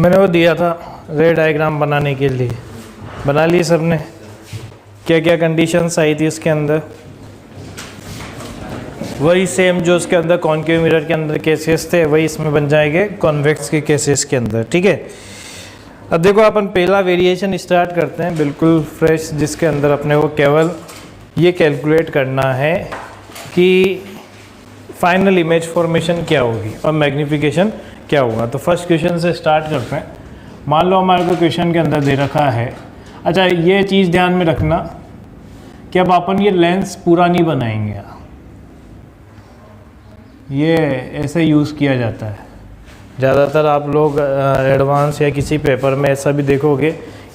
मैंने वो दिया था रे डायग्राम बनाने के लिए, बना लिए सबने? क्या क्या कंडीशंस आई थी इसके अंदर? वही सेम जो उसके अंदर कॉनकेव मिरर के अंदर केसेस थे वही इसमें बन जाएंगे कॉन्वेक्स के केसेस के अंदर, ठीक है। अब देखो अपन पहला वेरिएशन स्टार्ट करते हैं बिल्कुल फ्रेश, जिसके अंदर अपने को केवल ये कैलकुलेट करना है कि फाइनल इमेज फॉर्मेशन क्या होगी और मैग्नीफिकेशन क्या होगा। तो फर्स्ट क्वेश्चन से स्टार्ट करते हैं। मान लो हमारे को क्वेश्चन के अंदर दे रखा है, अच्छा ये चीज़ ध्यान में रखना कि अब अपन ये लेंस पूरा नहीं बनाएंगे, ये ऐसे यूज़ किया जाता है ज़्यादातर। आप लोग एडवांस या किसी पेपर में ऐसा भी देखोगे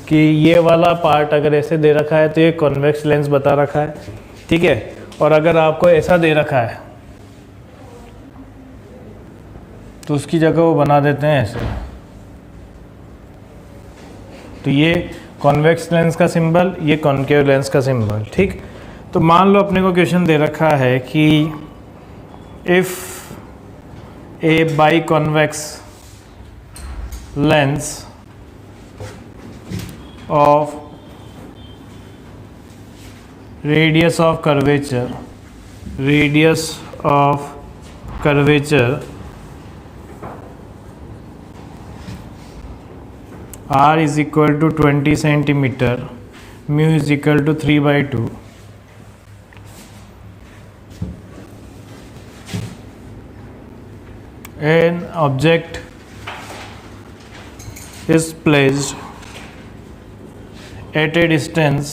कि ये वाला पार्ट अगर ऐसे दे रखा है तो ये कॉन्वेक्स लेंस बता रखा है, ठीक है। और अगर आपको ऐसा दे रखा है तो उसकी जगह वो बना देते हैं ऐसे। तो ये कॉन्वेक्स लेंस का सिंबल, ये कॉनकेव लेंस का सिंबल, ठीक। तो मान लो अपने को क्वेश्चन दे रखा है कि if a biconvex lens of radius of curvature r is equal to 20 centimeter, mu is equal to 3/2, an object is placed at a distance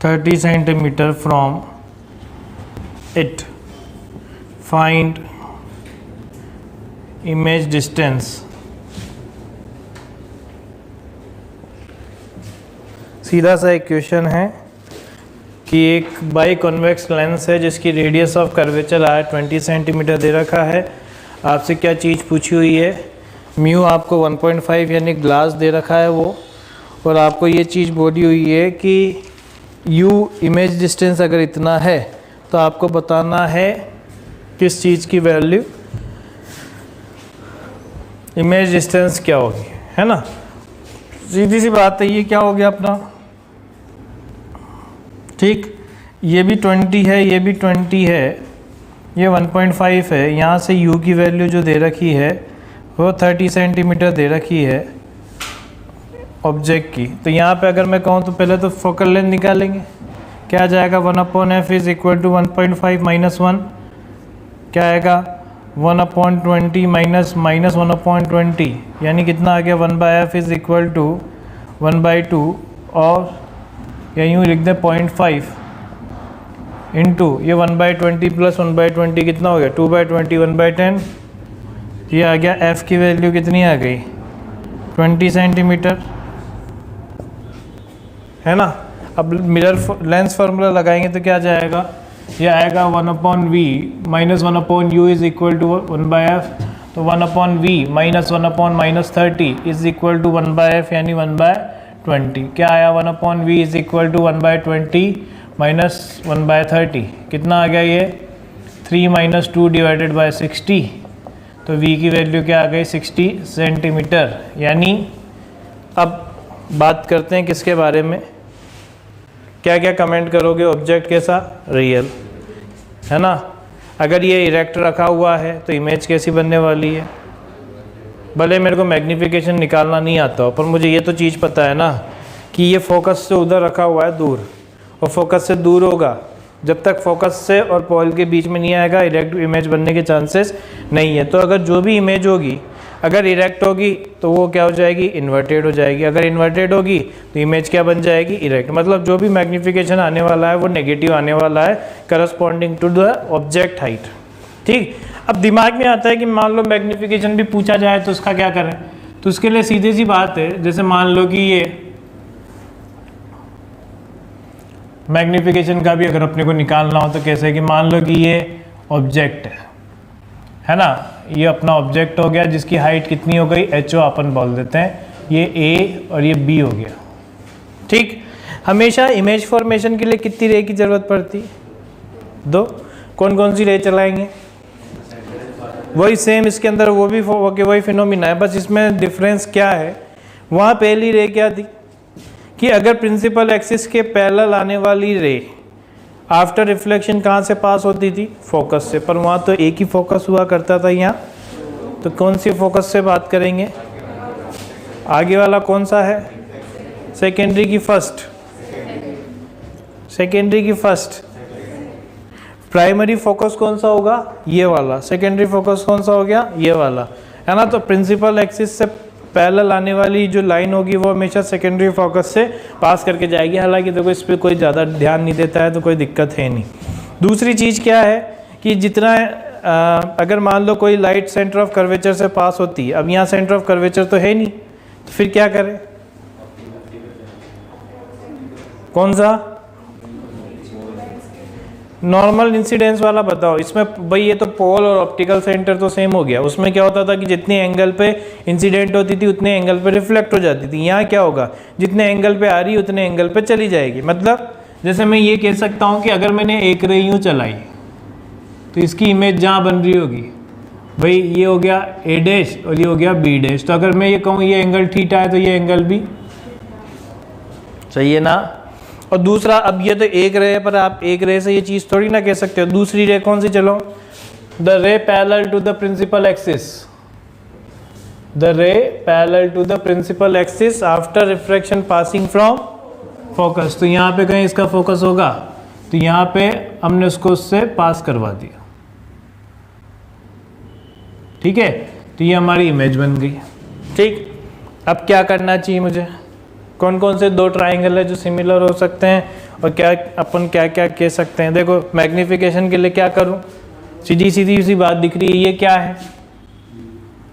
(30 centimeter) from it. Find image distance. सीधा सा एक question है कि एक by convex lens है जिसकी radius of curvature R 20 centimetre दे रखा है। आपसे क्या चीज़ पूछी हुई है? म्यू आपको 1.5 यानी ग्लास दे रखा है वो, और आपको ये चीज़ बोली हुई है कि यू इमेज डिस्टेंस अगर इतना है तो आपको बताना है किस चीज़ की वैल्यू, इमेज डिस्टेंस क्या होगी, है ना। सीधी सी बात है, ये क्या हो गया अपना, ठीक। ये भी 20 है, ये भी 20 है, ये 1.5 है। यहाँ से u की वैल्यू जो दे रखी है वो 30 सेंटीमीटर दे रखी है ऑब्जेक्ट की। तो यहाँ पे अगर मैं कहूँ तो पहले तो फोकल लेंथ निकालेंगे, क्या आ जाएगा 1/f is equal to 1.5 minus 1, क्या आएगा 1/20 माइनस 1/20, यानी कितना आ गया 1/f इज इक्वल टू 1/2, और या यूँ लिख दें 0.5 इंटू ये 1/20 प्लस 1/20 कितना हो गया 2/20, 1/10। ये आ गया f की वैल्यू कितनी आ गई 20 सेंटीमीटर, है ना। अब मिरर लेंस फार्मूला लगाएंगे तो क्या जाएगा, ये आएगा 1/v minus 1/u is equal to 1/f। तो 1/v minus 1/-30 is equal to 1/f यानी 1/20। क्या आया 1/v is equal to 1/20 minus 1/30, कितना आ गया ये 3 - 2 डिवाइडेड बाय 60। तो v की वैल्यू क्या आ गई 60 सेंटीमीटर। यानी अब बात करते हैं किसके बारे में, क्या क्या कमेंट करोगे, ऑब्जेक्ट कैसा, रियल, है ना। अगर ये इरेक्ट रखा हुआ है तो इमेज कैसी बनने वाली है, भले मेरे को मैग्नीफिकेशन निकालना नहीं आता हो, पर मुझे ये तो चीज़ पता है ना कि ये फोकस से उधर रखा हुआ है दूर, और फोकस से दूर होगा, जब तक फोकस से और पॉइंट के बीच में नहीं आएगा इरेक्ट इमेज बनने के चांसेस नहीं है। तो अगर जो भी इमेज होगी अगर इरेक्ट होगी तो वो क्या हो जाएगी, इन्वर्टेड हो जाएगी। अगर इन्वर्टेड होगी तो इमेज क्या बन जाएगी, इरेक्ट। मतलब जो भी मैग्नीफिकेशन आने वाला है वो नेगेटिव आने वाला है corresponding to the object height, ठीक। अब दिमाग में आता है कि मान लो मैग्नीफिकेशन भी पूछा जाए तो उसका क्या करें, तो उसके लिए सीधी सी बात है, जैसे मान लो कि ये मैग्नीफिकेशन का भी अगर अपने को निकालना हो तो कैसे कि मान लो कि ये ऑब्जेक्ट है ना, ये अपना ऑब्जेक्ट हो गया जिसकी हाइट कितनी हो गई HO अपन बोल देते हैं, ये A और ये B हो गया, ठीक। हमेशा इमेज फॉर्मेशन के लिए कितनी रे की ज़रूरत पड़ती है, 2। कौन कौन सी रे चलाएंगे, वही सेम इसके अंदर वो भी वही फिनोमिना है, बस इसमें डिफरेंस क्या है, वहाँ पहली रे क्या थी कि अगर प्रिंसिपल एक्सिस के पैरेलल आने वाली रे आफ्टर रिफ्लेक्शन कहाँ से पास होती थी, फोकस से, पर वहाँ तो एक ही फोकस हुआ करता था यहाँ, तो कौन सी फोकस से बात करेंगे, आगे वाला कौन सा है, सेकेंडरी की फर्स्ट, सेकेंडरी की फर्स्ट, प्राइमरी फोकस कौन सा होगा, ये वाला, सेकेंडरी फोकस कौन सा हो गया, ये वाला, है ना। तो प्रिंसिपल एक्सिस से पैरेलल आने वाली जो लाइन होगी वो हमेशा सेकेंडरी फोकस से पास करके जाएगी। हालांकि देखो इस पर कोई ज़्यादा ध्यान नहीं देता है तो कोई दिक्कत है नहीं। दूसरी चीज़ क्या है कि जितना अगर मान लो कोई लाइट सेंटर ऑफ कर्वेचर से पास होती है, अब यहाँ सेंटर ऑफ कर्वेचर तो है नहीं, तो फिर क्या करें, कौन सा, नॉर्मल इंसिडेंस वाला बताओ। इसमें भाई ये तो पोल और ऑप्टिकल सेंटर तो सेम हो गया, उसमें क्या होता था कि जितने एंगल पे इंसिडेंट होती थी उतने एंगल पे रिफ्लेक्ट हो जाती थी। यहाँ क्या होगा, जितने एंगल पे आ रही उतने एंगल पे चली जाएगी। मतलब जैसे मैं ये कह सकता हूँ कि अगर मैंने एक रे यूँ चलाई तो इसकी इमेज जहाँ बन रही होगी, भाई ये हो गया ए डैश और ये हो गया बी डैश। तो अगर मैं ये कहूँ ये एंगल थीटा है तो ये एंगल भी सही है ना। और दूसरा, अब ये तो एक रे है, पर आप एक रे से ये चीज़ थोड़ी ना कह सकते हो। दूसरी रे कौन सी, चलो, the ray parallel to the principal axis, the ray parallel to the principal axis after refraction passing from focus. तो यहाँ पे कहीं इसका फोकस होगा, तो यहाँ पे हमने उसको उससे पास करवा दिया, ठीक है। तो ये हमारी इमेज बन गई, ठीक। अब क्या करना चाहिए मुझे, कौन कौन से दो ट्राइंगल है जो सिमिलर हो सकते हैं, और क्या अपन क्या क्या कह सकते हैं। देखो मैग्निफिकेशन के लिए क्या करूं, सीधी सीधी सी बात दिख रही है, ये क्या है,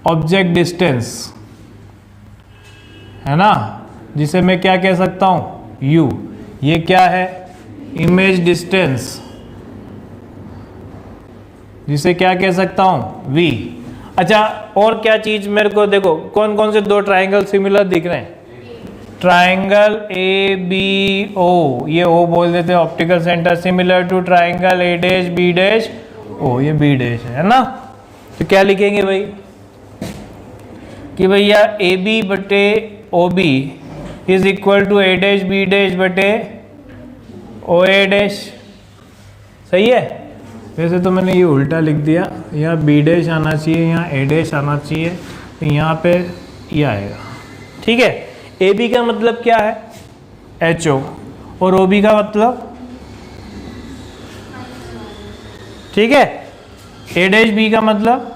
ऑब्जेक्ट डिस्टेंस, है ना, जिसे मैं क्या कह सकता हूं, u। ये क्या है, इमेज डिस्टेंस, जिसे क्या कह सकता हूं, v। अच्छा, और क्या चीज मेरे को, देखो कौन कौन से दो ट्राइंगल सिमिलर दिख रहे हैं, ट्राइंगल ए बी ओ, ये ओ बोल देते हैं optical centre, similar to triangle A dash B dash O, ये बी डैश है ना। तो क्या लिखेंगे भाई कि भैया ए बी बटे O B is equal to A dash B dash बटे ओ ए डैश, सही है। वैसे तो मैंने ये उल्टा लिख दिया, यहाँ बी डैश आना चाहिए, यहाँ ए डैश आना चाहिए, तो यहाँ पे ये आएगा, ठीक है। ए बी का मतलब क्या है, एच ओ, और ओ बी का मतलब, ठीक है, ए डैश बी का मतलब,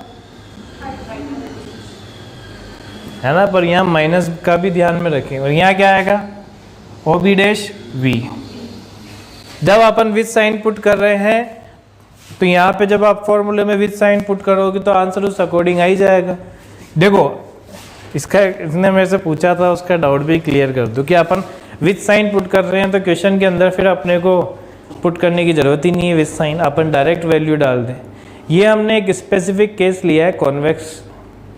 है ना। पर यहाँ माइनस का भी ध्यान में रखें, और यहाँ क्या आएगा, ओ बी डैश वी। जब अपन विथ साइन पुट कर रहे हैं तो यहाँ पे जब आप फॉर्मूले में विथ साइन पुट करोगे तो आंसर उस अकॉर्डिंग आ ही जाएगा। देखो इसका, इसने मेरे से पूछा था, उसका डाउट भी क्लियर कर दूं कि अपन विथ साइन पुट कर रहे हैं तो क्वेश्चन के अंदर फिर अपने को पुट करने की ज़रूरत ही नहीं है विथ साइन, अपन डायरेक्ट वैल्यू डाल दें। ये हमने एक स्पेसिफिक केस लिया है कॉन्वेक्स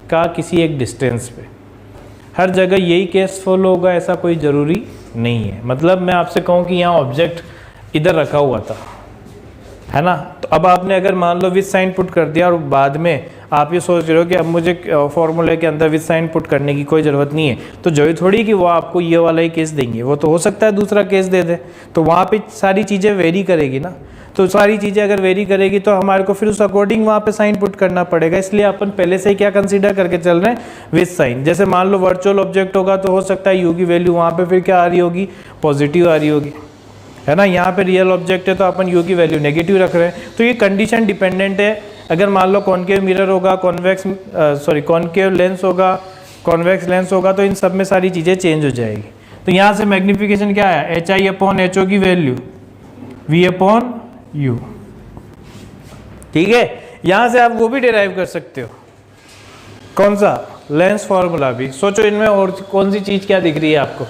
का किसी एक डिस्टेंस पे, हर जगह यही केस फॉलो होगा ऐसा कोई ज़रूरी नहीं है। मतलब मैं आपसे कहूँ कि यहाँ ऑब्जेक्ट इधर रखा हुआ था, है ना, तो अब आपने अगर मान लो विथ साइन पुट कर दिया और बाद में आप ये सोच रहे हो कि अब मुझे फॉर्मूले के अंदर विथ साइन पुट करने की कोई ज़रूरत नहीं है, तो जरूरी थोड़ी कि वो आपको ये वाला ही केस देंगे, वो तो हो सकता है दूसरा केस दे दे, तो वहाँ पे सारी चीज़ें वेरी करेगी ना। तो सारी चीज़ें अगर वेरी करेगी तो हमारे को फिर उस अकॉर्डिंग वहाँ पे साइन पुट करना पड़ेगा। इसलिए अपन पहले से ही क्या कंसीडर करके चल रहे हैं, विथ साइन। जैसे मान लो वर्चुअल ऑब्जेक्ट होगा तो हो सकता है यू की वैल्यू वहाँ पे फिर क्या आ रही होगी, पॉजिटिव आ रही होगी, है ना। यहाँ पे रियल ऑब्जेक्ट है तो अपन यू की वैल्यू नेगेटिव रख रहे हैं। तो ये कंडीशन डिपेंडेंट है। अगर मान लो कॉनकेव मिरर होगा, कॉनकेव लेंस होगा, कॉन्वेक्स लेंस होगा, तो इन सब में सारी चीज़ें चेंज हो जाएगी। तो यहाँ से मैग्निफिकेशन क्या है, H I upon H O की वैल्यू वी अपॉन यू, ठीक है। यहाँ से आप वो भी डिराइव कर सकते हो, कौन सा, लेंस फॉर्मूला भी। सोचो इनमें और कौन सी चीज़ क्या दिख रही है आपको।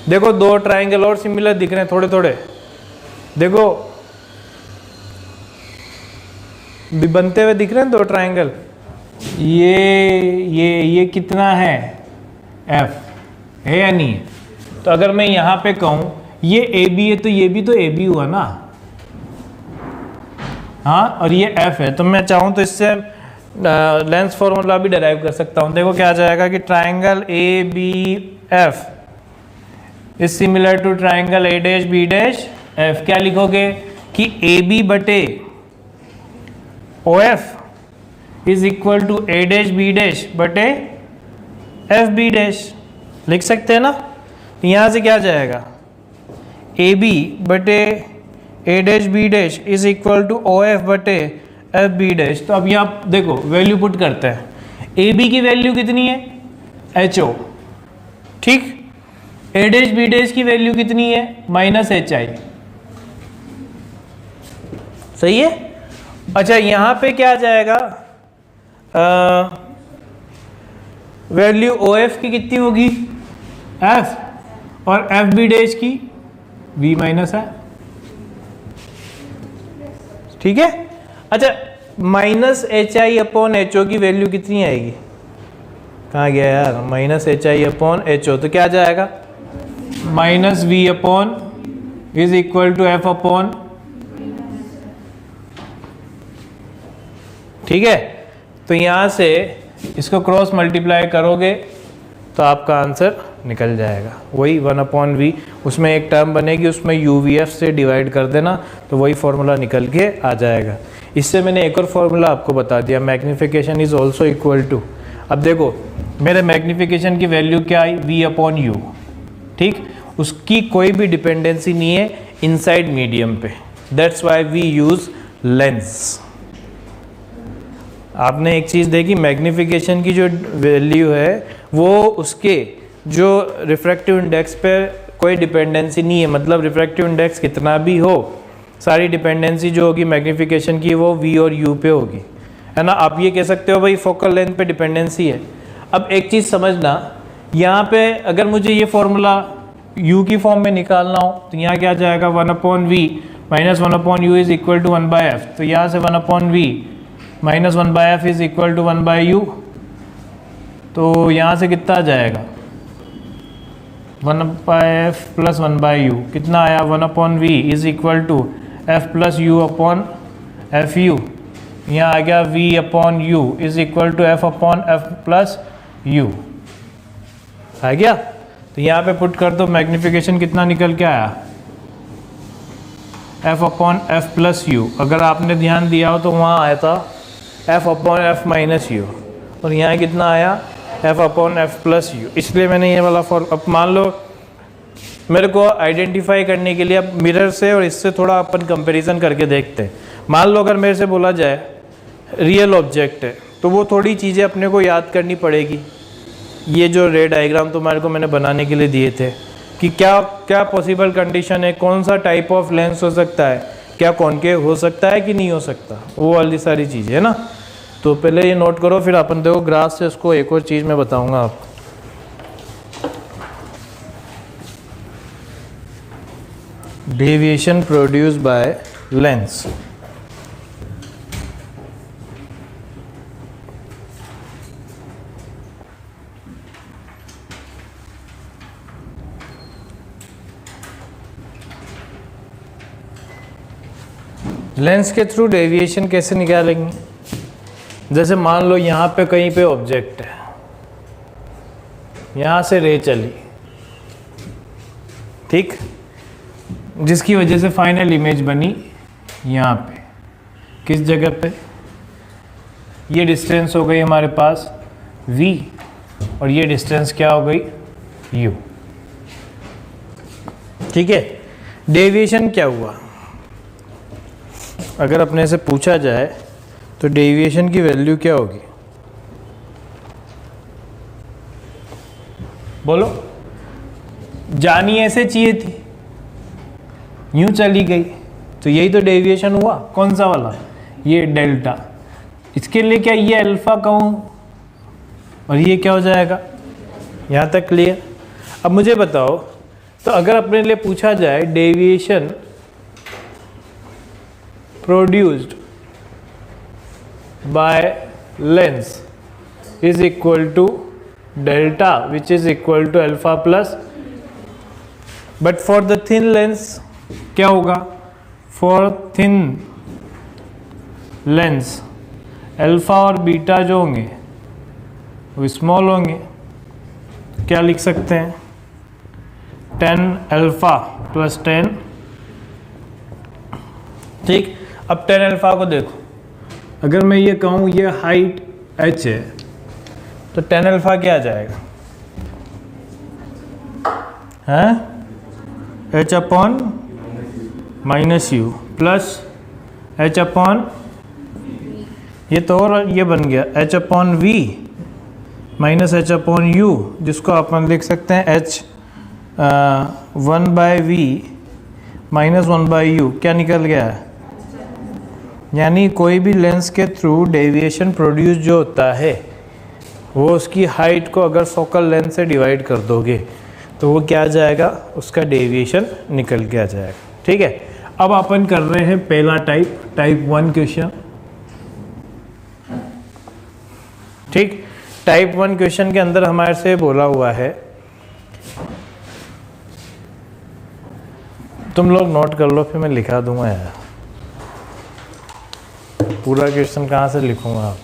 देखो दो ट्राइंगल और सिमिलर दिख रहे हैं थोड़े थोड़े, देखो भी बनते हुए दिख रहे हैं दो ट्राइंगल। ये कितना है, एफ है या नहीं है। तो अगर मैं यहाँ पे कहूँ ये ए बी है तो ये भी तो ए बी हुआ ना, हाँ, और ये f है, तो मैं चाहूँ तो इससे लेंस फॉर्मूला भी डिराइव कर सकता हूँ। देखो क्या आ जाएगा कि triangle A B F is similar to triangle A dash B dash F. क्या लिखोगे कि ए बी बटे O F is equal to A dash B dash बटे एफ बी डैश, लिख सकते हैं ना। तो यहाँ से क्या जाएगा, ए बी बटे A dash B dash is equal to O F बटे एफ बी डैश। तो अब यहाँ देखो वैल्यू पुट करते हैं। ए बी की वैल्यू कितनी है, एच ओ, ठीक। ए डैश बी डैश की वैल्यू कितनी है, माइनस एच आई, सही है। अच्छा यहाँ पे क्या आ जाएगा, वैल्यू ओ एफ की कितनी होगी, एफ, और एफ बी डैश की वी माइनस है, ठीक है। अच्छा minus H I upon H O की वैल्यू कितनी आएगी, कहाँ गया यार, minus H I upon H O, तो क्या आ जाएगा, minus V upon is equal to F upon, ठीक है। तो यहां से इसको क्रॉस मल्टीप्लाई करोगे तो आपका आंसर निकल जाएगा, वही 1/v। उसमें एक टर्म बनेगी, उसमें UVF से डिवाइड कर देना तो वही फॉर्मूला निकल के आ जाएगा। इससे मैंने एक और फॉर्मूला आपको बता दिया, magnification is also equal to, अब देखो मेरे मैग्नीफिकेशन की वैल्यू क्या आई, v/u, ठीक। उसकी कोई भी डिपेंडेंसी नहीं है इनसाइड मीडियम पे, that's why we use lens. आपने एक चीज़ देखी, मैग्नीफिकेशन की जो वैल्यू है वो उसके जो रिफ्रैक्टिव इंडेक्स पे कोई डिपेंडेंसी नहीं है, मतलब रिफ्रैक्टिव इंडेक्स कितना भी हो, सारी डिपेंडेंसी जो होगी मैग्नीफिकेशन की वो v और u पे होगी, है ना। आप ये कह सकते हो भाई फोकल लेंथ पे डिपेंडेंसी है। अब एक चीज़ समझना, यहाँ पे अगर मुझे ये फॉर्मूला u की फॉर्म में निकालना हो तो यहाँ क्या जाएगा, 1/v minus 1/u is equal to 1/f। तो यहाँ से 1/v minus 1/f is equal to 1/u, तो यहाँ से कितना आ जाएगा, 1/f प्लस 1/u कितना आया, 1/v is equal to f plus u upon F U. यहाँ आ गया v upon u is equal to f upon f plus u, आ गया। तो यहाँ पे पुट कर दो, मैग्नीफिकेशन कितना निकल के आया, f upon f plus u। अगर आपने ध्यान दिया हो तो वहाँ आया था f upon f minus u, और यहाँ कितना आया, f upon f plus u। इसलिए मैंने ये वाला फॉर्म, अब मान लो मेरे को आइडेंटिफाई करने के लिए, अब मिरर से और इससे थोड़ा अपन कंपैरिजन करके देखते हैं। मान लो अगर मेरे से बोला जाए रियल ऑब्जेक्ट है, तो वो थोड़ी चीज़ें अपने को याद करनी पड़ेगी। ये जो रे डायग्राम तुम्हारे को मैंने बनाने के लिए दिए थे कि क्या क्या पॉसिबल कंडीशन है, कौन सा टाइप ऑफ लेंस हो सकता है, क्या कॉनकेव हो सकता है कि नहीं हो सकता, वो वाली सारी चीज़ें है ना। तो पहले ये नोट करो, फिर अपन देखो ग्राफ से इसको एक और चीज़ मैं बताऊंगा आपको। Deviation produce by lens. Lens के थ्रू डेविएशन कैसे निकालेंगे, जैसे मान लो यहाँ पे कहीं पे ऑब्जेक्ट है, यहाँ से रे चली, ठीक, जिसकी वजह से फाइनल इमेज बनी यहाँ पे, किस जगह पे, ये डिस्टेंस हो गई हमारे पास v और ये डिस्टेंस क्या हो गई u, ठीक है। डेविएशन क्या हुआ, अगर अपने से पूछा जाए तो डेविएशन की वैल्यू क्या होगी, बोलो। जानी ऐसे चाहिए थी, यूं चली गई, तो यही तो डेविएशन हुआ। कौन सा वाला, ये डेल्टा। इसके लिए क्या ये अल्फा कहूँ और ये क्या हो जाएगा, यहाँ तक क्लियर। अब मुझे बताओ, तो अगर अपने लिए पूछा जाए deviation produced by lens is equal to delta, which is equal to alpha plus, but for the thin lens क्या होगा, for thin लेंस अल्फ़ा और बीटा जो होंगे वो स्मॉल होंगे, क्या लिख सकते हैं 10 अल्फ़ा प्लस 10, ठीक। अब 10 अल्फ़ा को देखो, अगर मैं ये कहूँ ये हाइट h है तो 10 अल्फ़ा क्या आ जाएगा, हैं h upon minus U plus h upon ये तो और ये बन गया h upon V minus h upon U, जिसको अपन लिख सकते हैं h 1/v माइनस 1/u, क्या निकल गया है। यानी कोई भी लेंस के थ्रू डेविएशन प्रोड्यूस जो होता है वो उसकी हाइट को अगर फोकल लेंथ से डिवाइड कर दोगे तो वो क्या आ जाएगा, उसका डेविएशन निकल के आ जाएगा, ठीक है। अब अपन कर रहे हैं पहला टाइप 1 क्वेश्चन, ठीक। टाइप 1 क्वेश्चन के अंदर हमारे से बोला हुआ है, तुम लोग नोट कर लो फिर मैं लिखा दूंगा यार, पूरा क्वेश्चन कहाँ से लिखूंगा आप।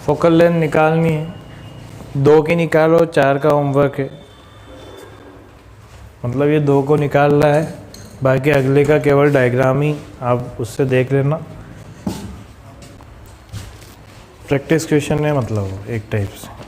फोकल लेंथ निकालनी है, 2 की निकालो, 4 का होमवर्क है, मतलब ये 2 को निकाल रहा है, बाकी अगले का केवल डायग्राम ही आप उससे देख लेना। प्रैक्टिस क्वेश्चन है मतलब एक टाइप से।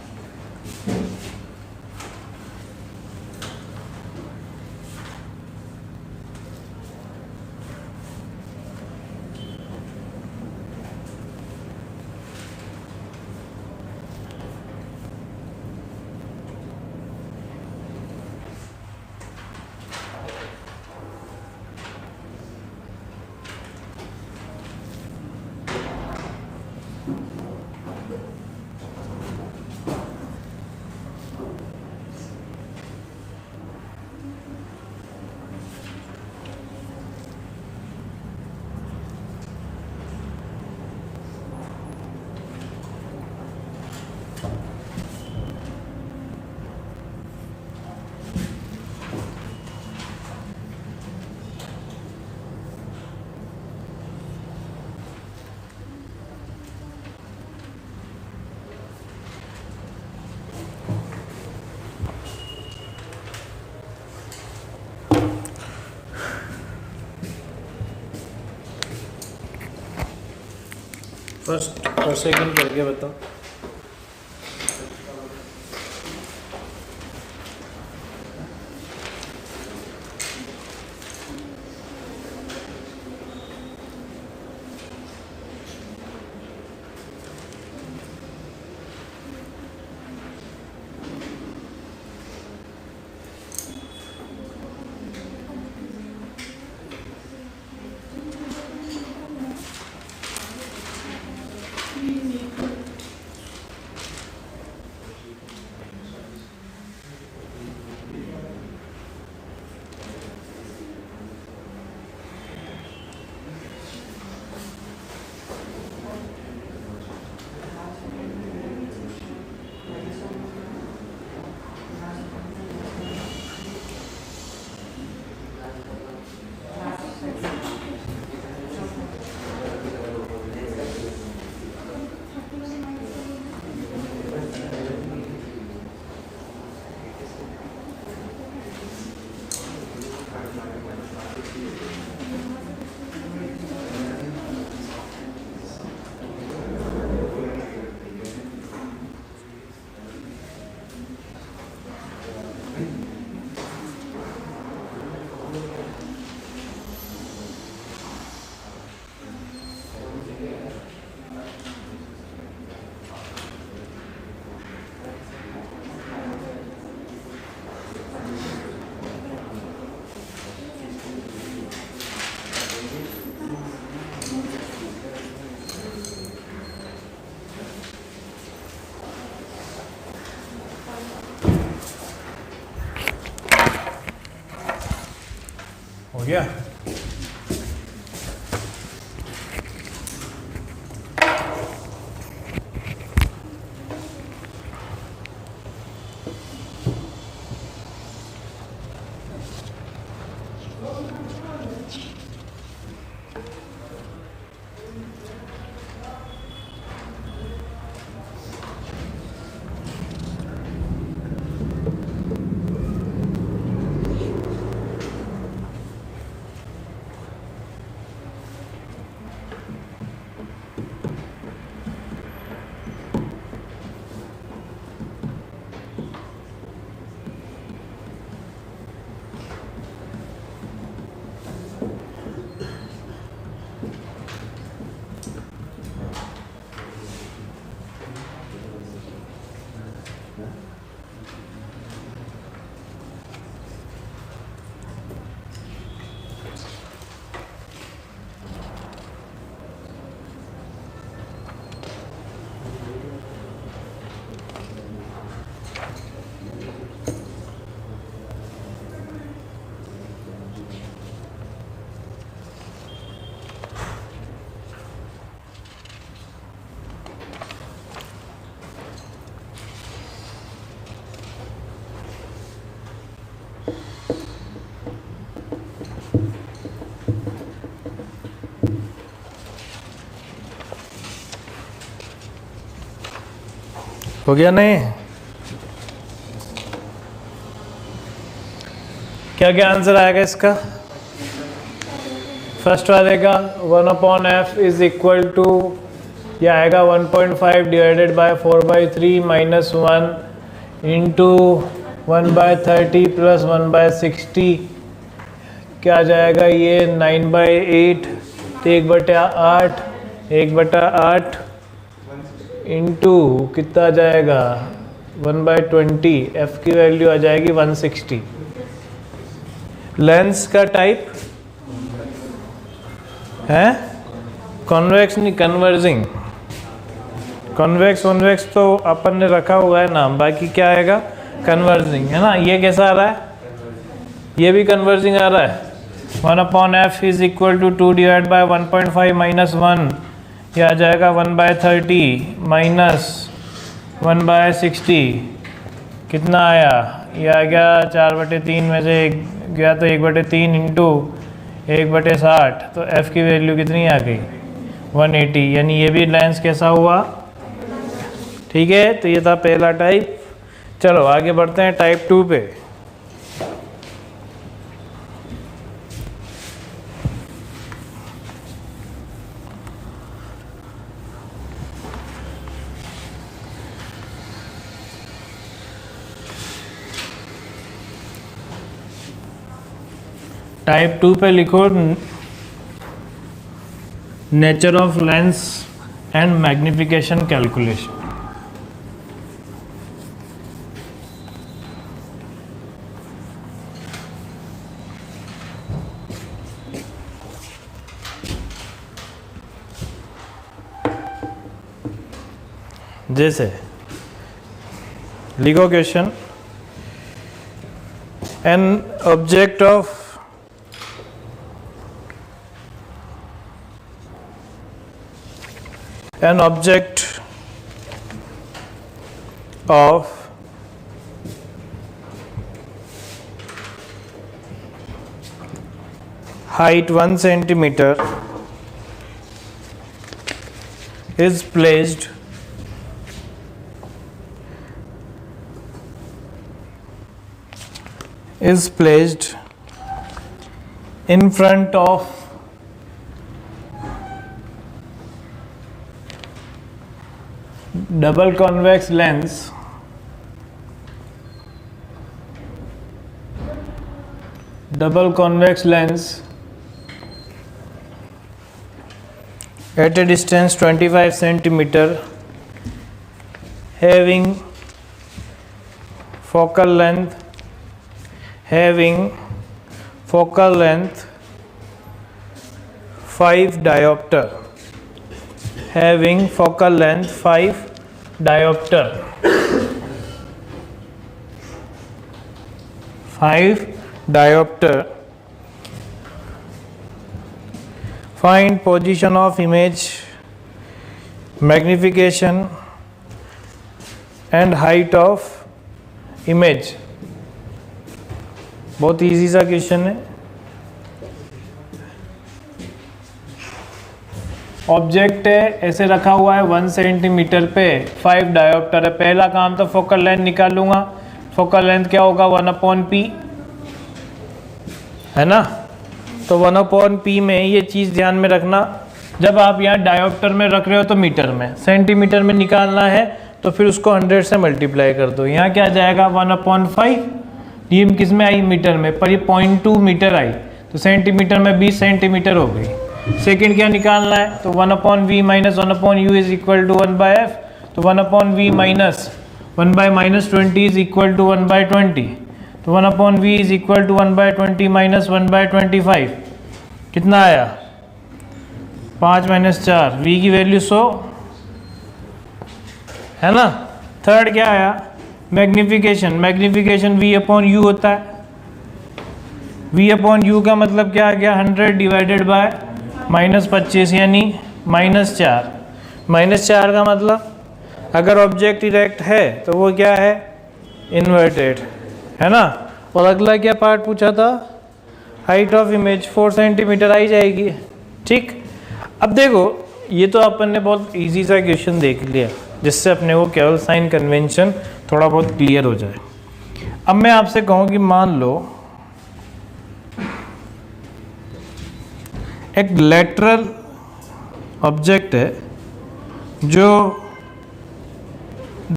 फर्स्ट और सेकंड करके बताओ। हो गया। हो गया नहीं? क्या क्या आंसर आएगा इसका? फर्स्ट वाले का 1/f इज इक्वल टू, यह आएगा 1.5 divided by 4/3 minus 1 into 1/30 plus 1/60 क्या आ जाएगा ये 9/8 तो 1/8 इंटू कितना आ जाएगा 1/20, f की वैल्यू आ जाएगी 160। लेंस का टाइप है कॉन्वेक्स नहीं कन्वर्जिंग। कॉन्वेक्स तो अपन ने रखा हुआ है नाम, बाकी क्या आएगा कन्वर्जिंग है ना। ये कैसा आ रहा है? ये भी कन्वर्जिंग आ रहा है। 1/f is equal to 2 divide by 1.5 minus 1, यह आ जाएगा 1/30 माइनस 1/60 कितना आया? यह आ गया 4/3 में से गया तो 1/3 इंटू 1/60 तो f की वैल्यू कितनी आ गई 180। यानी ये भी लेंस कैसा हुआ? ठीक है, तो ये था पहला टाइप। चलो आगे बढ़ते हैं टाइप 2 पे। टाइप 2 पे लिखो nature of lens and magnification calculation. जैसे लिखो question, an object of an object of height 1 centimeter is placed in front of double convex lens at a distance 25 centimeter having focal length 5 diopter, having focal length 5 diopter, 5 diopter. Find position of image, magnification and height of image. बहुत easy सा question है। Object है ऐसे रखा हुआ है 1 centimetre पे, 5 dioptre है। पहला काम तो फोकल लेंथ निकालूंगा। फोकल लेंथ क्या होगा 1/p, है ना। तो 1/p में ये चीज़ ध्यान में रखना, जब आप यहाँ डायोप्टर में रख रहे हो तो मीटर में, सेंटीमीटर में निकालना है तो फिर उसको 100 से मल्टीप्लाई कर दो। यहाँ क्या जाएगा 1/5, ये किस में आई मीटर में, पर ये 0.2 मीटर आई तो सेंटीमीटर में 20 सेंटीमीटर हो गई। सेकंड क्या निकालना है तो 1/v minus 1/u is equal to 1/f, तो 1/v minus 1/-20 is equal to 1/20, तो 1/v is equal to 1/20 minus 1/25 कितना आया 5 - 4, v की वैल्यू 100 है ना। थर्ड क्या आया मैग्निफिकेशन, मैग्निफिकेशन v/u होता है। v/u का मतलब क्या आ गया 100 डिवाइडेड बाय -25 यानी -4। -4 का मतलब अगर ऑब्जेक्ट इरेक्ट है तो वो क्या है इन्वर्टेड, है ना। और अगला क्या पार्ट पूछा था हाइट ऑफ इमेज 4 सेंटीमीटर आई जाएगी। ठीक, अब देखो ये तो अपन ने बहुत इजी सा क्वेश्चन देख लिया जिससे अपने को केवल साइन कन्वेंशन थोड़ा बहुत क्लियर हो जाए। अब मैं आपसे कहूँ कि मान लो एक लैटरल ऑब्जेक्ट है जो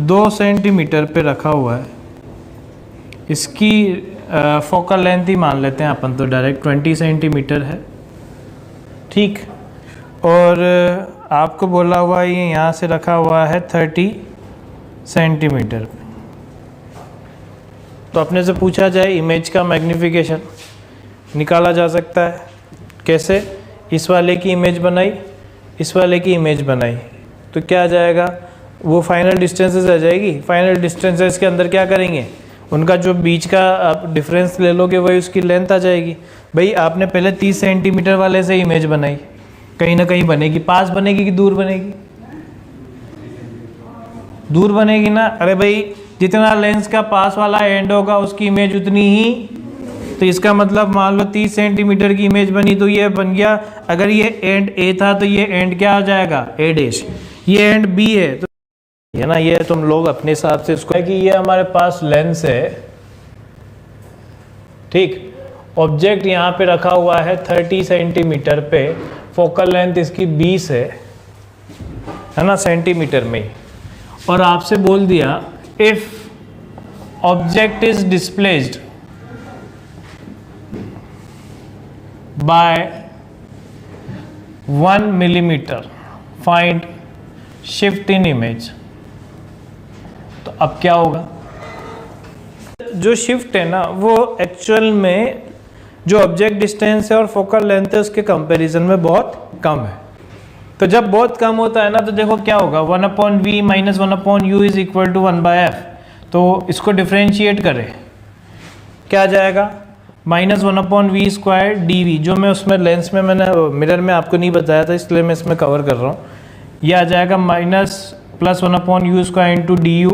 2 सेंटीमीटर पे रखा हुआ है, इसकी फोकल लेंथ ही मान लेते हैं अपन तो डायरेक्ट 20 सेंटीमीटर है। ठीक, और आपको बोला हुआ है ये यहाँ से रखा हुआ है 30 सेंटीमीटर पे। तो अपने से पूछा जाए इमेज का मैग्निफिकेशन निकाला जा सकता है कैसे, इस वाले की इमेज बनाई, इस वाले की इमेज बनाई तो क्या आ जाएगा वो फाइनल डिस्टेंसेस आ जाएगी। फाइनल डिस्टेंसेस के अंदर क्या करेंगे उनका जो बीच का आप डिफरेंस ले लोगे वही उसकी लेंथ आ जाएगी। भाई आपने पहले 30 सेंटीमीटर वाले से इमेज बनाई, कहीं ना कहीं बनेगी, पास बनेगी कि दूर बनेगी, दूर बनेगी ना। अरे भाई जितना लेंस का पास वाला एंड होगा उसकी इमेज उतनी ही, तो इसका मतलब मान लो 30 सेंटीमीटर की इमेज बनी तो ये बन गया, अगर ये एंड ए था तो ये एंड क्या हो जाएगा ए डैश, ये एंड बी है तो ये ना, ये तुम लोग अपने हिसाब से इसको है कि ये हमारे पास लेंस है। ठीक, ऑब्जेक्ट यहाँ पे रखा हुआ है 30 सेंटीमीटर पे, फोकल लेंथ इसकी 20 है ना सेंटीमीटर में, और आपसे बोल दिया if object is displaced by 1 millimetre, find shift in image. तो अब क्या होगा, जो शिफ्ट है ना वो एक्चुअल में जो ऑब्जेक्ट डिस्टेंस है और फोकल लेंथ है उसके कंपैरिजन में बहुत कम है। तो जब बहुत कम होता है ना तो देखो क्या होगा, 1/v minus 1/u is equal to 1/f। तो इसको डिफ्रेंशिएट करें, क्या आ जाएगा, माइनस 1/v स्क्वायर dv, जो मैं उसमें लेंस में मैंने मिरर में आपको नहीं बताया था इसलिए मैं इसमें कवर कर रहा हूँ। यह आ जाएगा minus plus 1/u square into du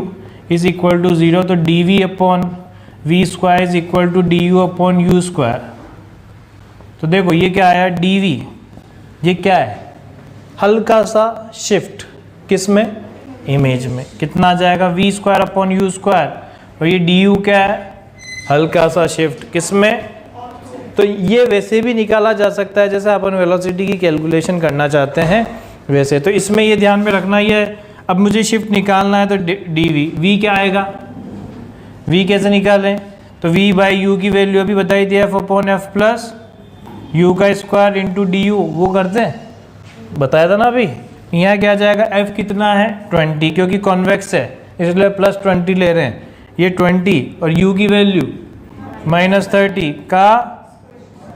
is equal to 0। तो dv upon v square is equal to du upon u square. तो देखो ये क्या आया dv, ये क्या है, हल्का सा शिफ्ट, किस में, इमेज में। कितना आ जाएगा, v square upon u square, और ये du क्या है, हल्का सा शिफ्ट, किस में। तो ये वैसे भी निकाला जा सकता है जैसे अपन वेलोसिटी की कैलकुलेशन करना चाहते हैं वैसे। तो इसमें ये ध्यान में रखना, ये अब मुझे शिफ्ट निकालना है तो dv, v क्या आएगा, v कैसे निकालें, तो v बाई u की वैल्यू अभी बताई थी, f upon F plus u का स्क्वायर इंटू du, वो करते हैं, बताया था ना अभी। यहाँ क्या जाएगा, f कितना है 20, क्योंकि कॉन्वेक्स है इसलिए प्लस 20 ले रहे हैं, ये 20 और u की वैल्यू माइनस 30 का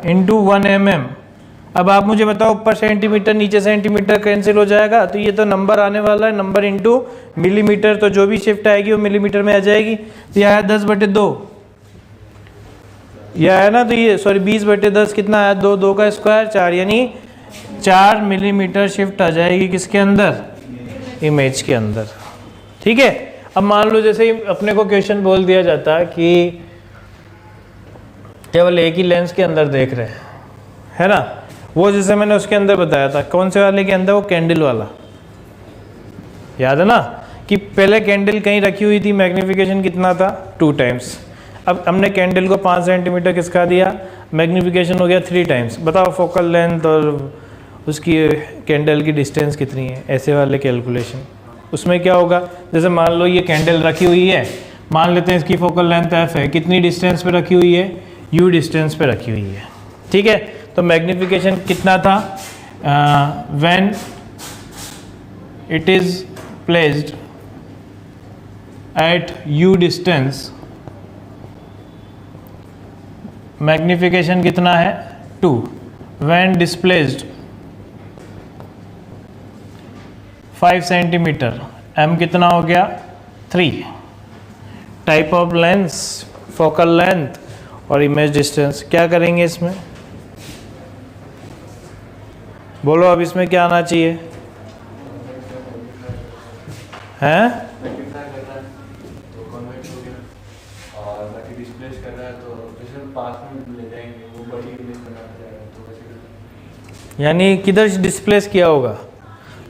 इंटू 1 mm। अब आप मुझे बताओ ऊपर सेंटीमीटर नीचे सेंटीमीटर कैंसिल हो जाएगा, तो ये तो नंबर आने वाला है, नंबर इंटू मिलीमीटर, तो जो भी शिफ्ट आएगी वो मिलीमीटर में आ जाएगी। तो यह है 10/2, यह है ना, तो ये सॉरी 20/10 कितना आया, 2 का स्क्वायर 4, यानी 4 मिलीमीटर शिफ्ट आ जाएगी किसके अंदर, इमेज के अंदर। ठीक है। अब मान लो जैसे ही अपने को क्वेश्चन बोल दिया जाता है कि केवल एक ही लेंस के अंदर देख रहे हैं, है ना, वो जैसे मैंने उसके अंदर बताया था, कौन से वाले के अंदर, वो कैंडल वाला, याद है ना, कि पहले कैंडल कहीं रखी हुई थी, मैग्नीफिकेशन कितना था 2 टाइम्स। अब हमने कैंडल को 5 सेंटीमीटर किसका दिया, मैग्नीफिकेशन हो गया 3 टाइम्स। बताओ फोकल लेंथ और उसकी कैंडल की डिस्टेंस कितनी है, ऐसे वाले कैलकुलेशन। उसमें क्या होगा, जैसे मान लो ये कैंडल रखी हुई है, मान लेते हैं इसकी फोकल लेंथ f है, कितनी डिस्टेंस पे रखी हुई है, u डिस्टेंस पे रखी हुई है। ठीक है, तो मैग्नीफिकेशन कितना था, when it is placed at u distance, magnification कितना है 2, व्हेन डिस्प्लेस्ड 5 सेंटीमीटर, m कितना हो गया 3। Type of lens, focal length और इमेज डिस्टेंस। क्या करेंगे इसमें, बोलो अब इसमें क्या आना चाहिए, हैं, यानी किधर डिस्प्लेस किया होगा,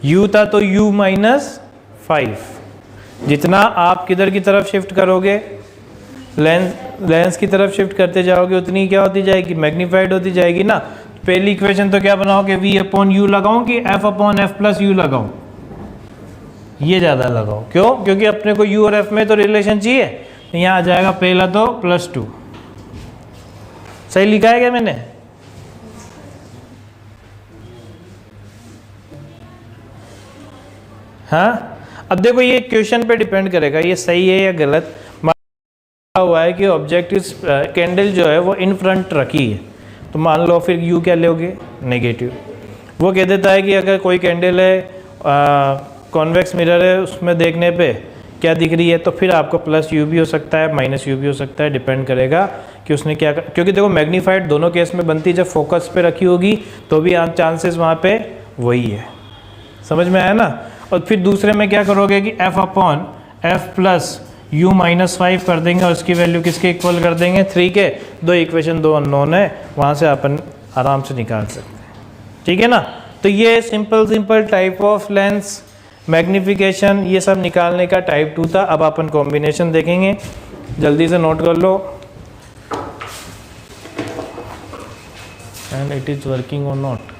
u था तो u माइनस 5, जितना आप किधर की तरफ शिफ्ट करोगे, लेंस की तरफ शिफ्ट करते जाओगे उतनी क्या होती जाएगी, मैग्नीफाइड होती जाएगी ना। पहली इक्वेशन तो क्या बनाओगे, v अपॉन u लगाऊं कि f upon f plus u लगाऊं, ये ज़्यादा लगाओ, क्यों, क्योंकि अपने को u और f में तो रिलेशन चाहिए। तो यहाँ आ जाएगा पहला तो +2, सही लिखा है क्या मैंने, हाँ। अब देखो ये क्वेश्चन पे डिपेंड करेगा ये सही है या गलत। हुआ है कि ऑब्जेक्ट इस कैंडल जो है वो इन फ्रंट रखी है, तो मान लो फिर यू क्या लोगे, नेगेटिव। वो कह देता है कि अगर कोई कैंडल है कॉन्वेक्स मिरर है, उसमें देखने पे क्या दिख रही है, तो फिर आपको प्लस यू भी हो सकता है माइनस यू भी हो सकता है, डिपेंड करेगा कि उसने क्या क्योंकि देखो मैग्नीफाइड दोनों केस में बनती है, जब फोकस पे रखी होगी तो भी चांसेस वहाँ पे वही है। समझ में आया ना। और फिर दूसरे में क्या करोगे कि f upon F plus u minus 5 कर देंगे और उसकी वैल्यू किसके इक्वल कर देंगे 3 के। 2 इक्वेशन 2 अननोन है, वहाँ से अपन आराम से निकाल सकते हैं। ठीक है ना। तो ये simple type of lens, magnification, ये सब निकालने का टाइप 2 था। अब अपन कॉम्बिनेशन देखेंगे, जल्दी से नोट कर लो। एंड इट इज वर्किंग और नॉट।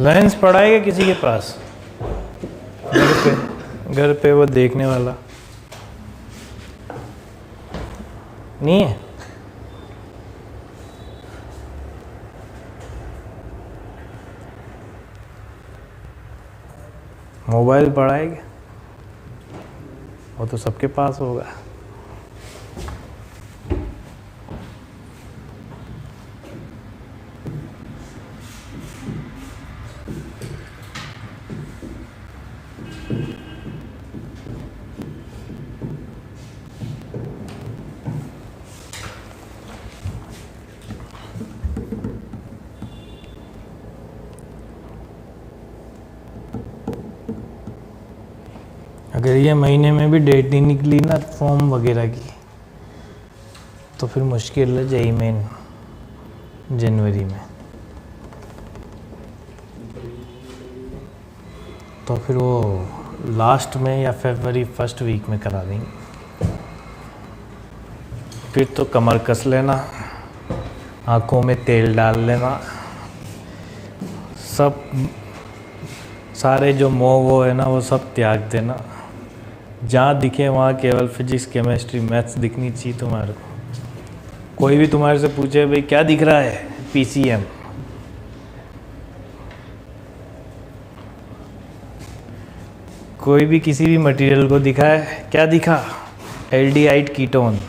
लेंस पड़ा है क्या किसी के पास घर पे वो देखने वाला नहीं है? मोबाइल पड़ा है क्या? वो तो सबके पास होगा। अगर ये महीने में भी डेट नहीं निकली ना फॉर्म वगैरह की तो फिर मुश्किल है जेई मेन जनवरी में। तो फिर वो लास्ट में या फरवरी फर्स्ट वीक में करा देंगे। फिर तो कमर कस लेना, आँखों में तेल डाल लेना, सब सारे जो मोह वो है ना वो सब त्याग देना। जहाँ दिखे वहाँ केवल फिजिक्स केमिस्ट्री मैथ्स दिखनी चाहिए तुम्हारे को। कोई भी तुम्हारे से पूछे भाई क्या दिख रहा है, पीसीएम। कोई भी किसी भी मटेरियल को दिखाए, क्या दिखा, एल्डिहाइड कीटोन।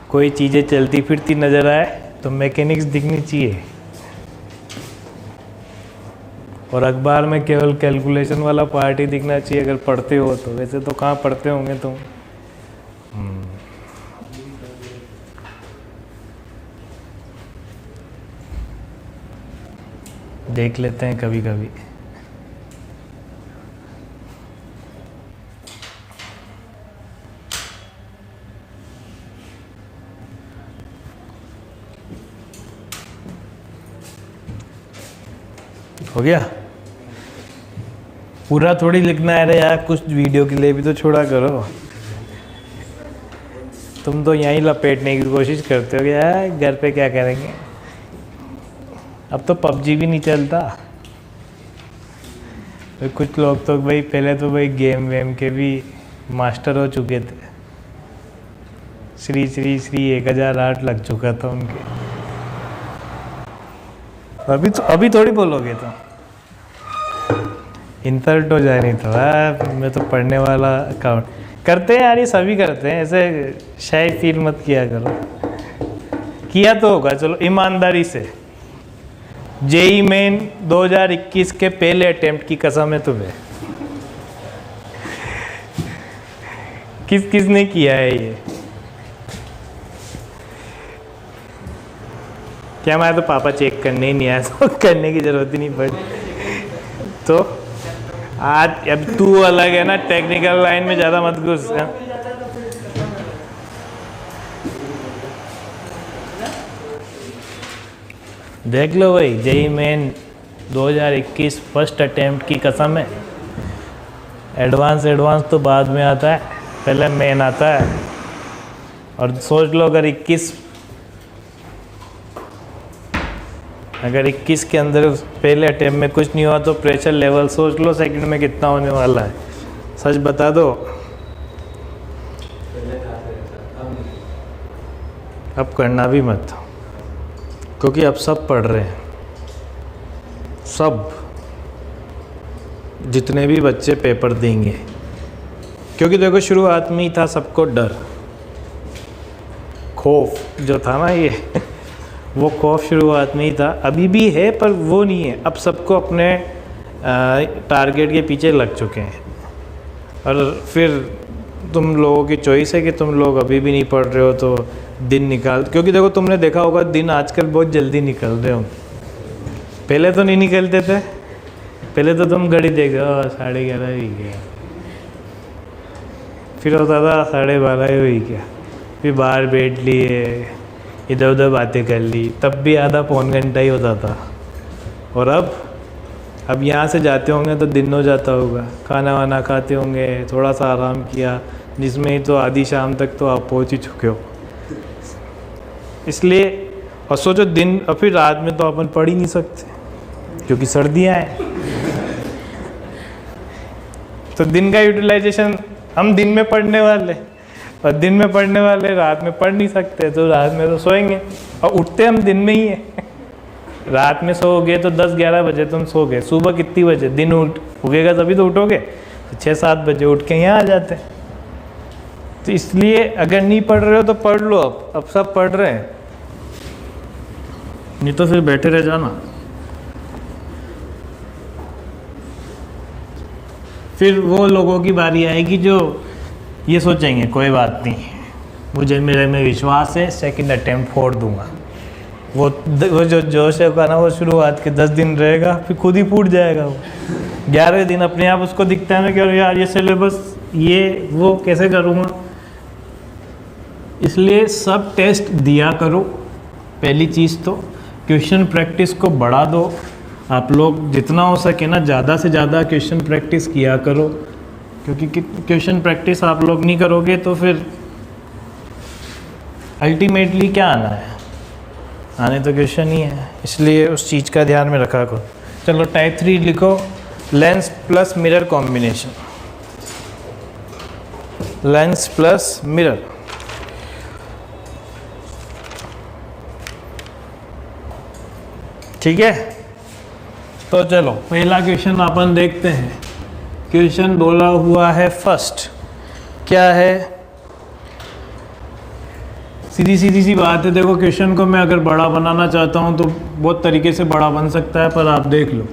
कोई चीज़ें चलती फिरती नज़र आए तो मैकेनिक्स दिखनी चाहिए। और अखबार में केवल कैलकुलेशन वाला पार्ट ही दिखना चाहिए अगर पढ़ते हो तो। वैसे तो कहाँ पढ़ते होंगे तुम। देख लेते हैं कभी कभी। हो गया? पूरा थोड़ी लिखना है रे यार, कुछ वीडियो के लिए भी तो छोड़ा करो। तुम तो यहीं लपेटने की कोशिश करते हो यार, घर पे क्या करेंगे। अब तो पबजी भी नहीं चलता। तो कुछ लोग तो भाई पहले तो भाई गेम वेम के भी मास्टर हो चुके थे। श्री श्री श्री 1008 लग चुका था उनके। अभी थोड़ी बोलोगे तो इंसल्ट हो जाए। नहीं तो मैं तो पढ़ने वाला अकाउंट करते हैं यार, ये सभी करते हैं। ऐसे शायद फील मत किया करो। किया तो होगा, चलो ईमानदारी से। जेई मेन 2021 के पहले अटेम्प्ट की कसम है तुम्हें। किसने किया है ये? क्या हमारे तो पापा चेक करने ही नहीं आया, तो करने की जरूरत ही नहीं पड़ी। तो आज अब तू अलग है ना, टेक्निकल लाइन में ज़्यादा मत घुस। देख लो भाई, जेई मेन 2021 फर्स्ट अटेम्प्ट की कसम है। एडवांस तो बाद में आता है, पहले मेन आता है। और सोच लो अगर 21 के अंदर पहले अटेम्प्ट में कुछ नहीं हुआ तो प्रेशर लेवल सोच लो सेकंड में कितना होने वाला है। सच बता दो। अब करना भी मत, क्योंकि अब सब पढ़ रहे हैं। सब जितने भी बच्चे पेपर देंगे, क्योंकि देखो शुरुआत में ही था सबको डर, खौफ जो था ना ये वो खौफ शुरुआत में ही था। अभी भी है पर वो नहीं है। अब सबको अपने टारगेट के पीछे लग चुके हैं। और फिर तुम लोगों की चॉइस है कि तुम लोग अभी भी नहीं पढ़ रहे हो तो दिन निकाल। क्योंकि देखो तुमने देखा होगा दिन आजकल बहुत जल्दी निकल रहे हो। पहले तो नहीं निकलते थे। पहले तो तुम घड़ी देख रहे 11:30 ही गया, फिर होता था 12:30 हुई क्या, फिर बाहर बैठ लिए, इधर उधर बातें कर ली, तब भी आधा पौन घंटा ही होता था। और अब यहाँ से जाते होंगे तो दिन हो जाता होगा। खाना वाना खाते होंगे, थोड़ा सा आराम किया, जिसमें ही तो आधी शाम तक तो आप पहुँच ही चुके हो। इसलिए और सोचो दिन और फिर रात में तो अपन पढ़ ही नहीं सकते क्योंकि सर्दियाँ हैं। तो दिन का यूटिलाइजेशन हम दिन में पढ़ने वाले और दिन में पढ़ने वाले रात में पढ़ नहीं सकते, तो रात में तो सोएंगे और उठते हम दिन में ही है। रात में सोओगे तो 10-11 बजे तुम सो गए, सुबह कितनी बजे दिन उगेगा तभी तो उठोगे, तो 6-7 बजे उठ के यहाँ आ जाते हैं। तो इसलिए अगर नहीं पढ़ रहे हो तो पढ़ लो, अब सब पढ़ रहे हैं, नहीं तो फिर बैठे रह जाना। फिर वो लोगों की बारी आएगी जो ये सोचेंगे कोई बात नहीं, मुझे मेरे में विश्वास है, सेकंड अटेम्प्ट फोड़ दूंगा। वो जो जोश है का ना, वो शुरुआत के 10 दिन रहेगा, फिर खुद ही फूट जाएगा। वो 11वें दिन अपने आप उसको दिखता है ना कि अरे यार ये सिलेबस ये वो कैसे करूँगा। इसलिए सब टेस्ट दिया करो। पहली चीज़ तो क्वेश्चन प्रैक्टिस को बढ़ा दो। आप लोग जितना हो सके ना ज़्यादा से ज़्यादा क्वेश्चन प्रैक्टिस किया करो, क्योंकि क्वेश्चन प्रैक्टिस आप लोग नहीं करोगे तो फिर अल्टीमेटली क्या आना है, आने तो क्वेश्चन ही है। इसलिए उस चीज़ का ध्यान में रखा करो। चलो टाइप 3 लिखो, lens plus mirror combination. Lens plus mirror, ठीक है। तो चलो पहला क्वेश्चन अपन देखते हैं। क्वेश्चन बोला हुआ है फर्स्ट, क्या है, सीधी सी बात है। देखो क्वेश्चन को मैं अगर बड़ा बनाना चाहता हूँ तो बहुत तरीके से बड़ा बन सकता है, पर आप देख लो।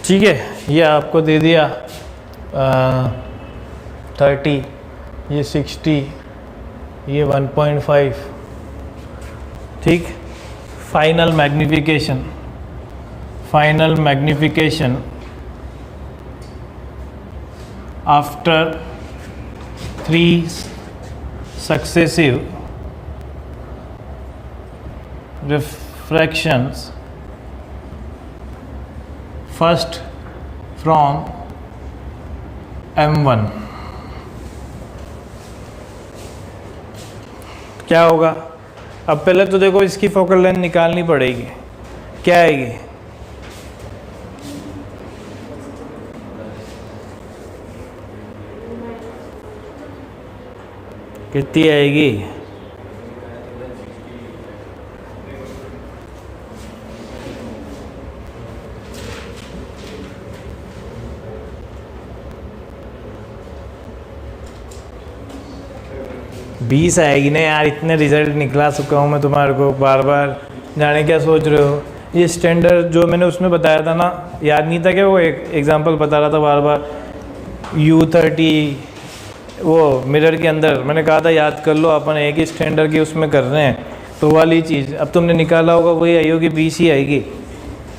ठीक है, ये आपको दे दिया 30, ये 60, ये 1.5, ठीक। Final magnification after 3 successive refractions first from M1। क्या होगा? अब पहले तो देखो इसकी फोकल लेंथ निकालनी पड़ेगी। क्या आएगी? कितनी आएगी? बीस आएगी ना यार, इतने रिजल्ट निकला चुका हूँ मैं तुम्हारे को, बार बार जाने क्या सोच रहे हो। ये स्टैंडर्ड जो मैंने उसमें बताया था ना, याद नहीं था क्या? वो एक एग्जांपल बता रहा था बार बार, U30 वो मिरर के अंदर मैंने कहा था याद कर लो, अपन एक ही स्टैंडर्ड की उसमें कर रहे हैं, तो वाली चीज़ अब तुमने निकाला होगा वही आई होगी, 20 ही आएगी।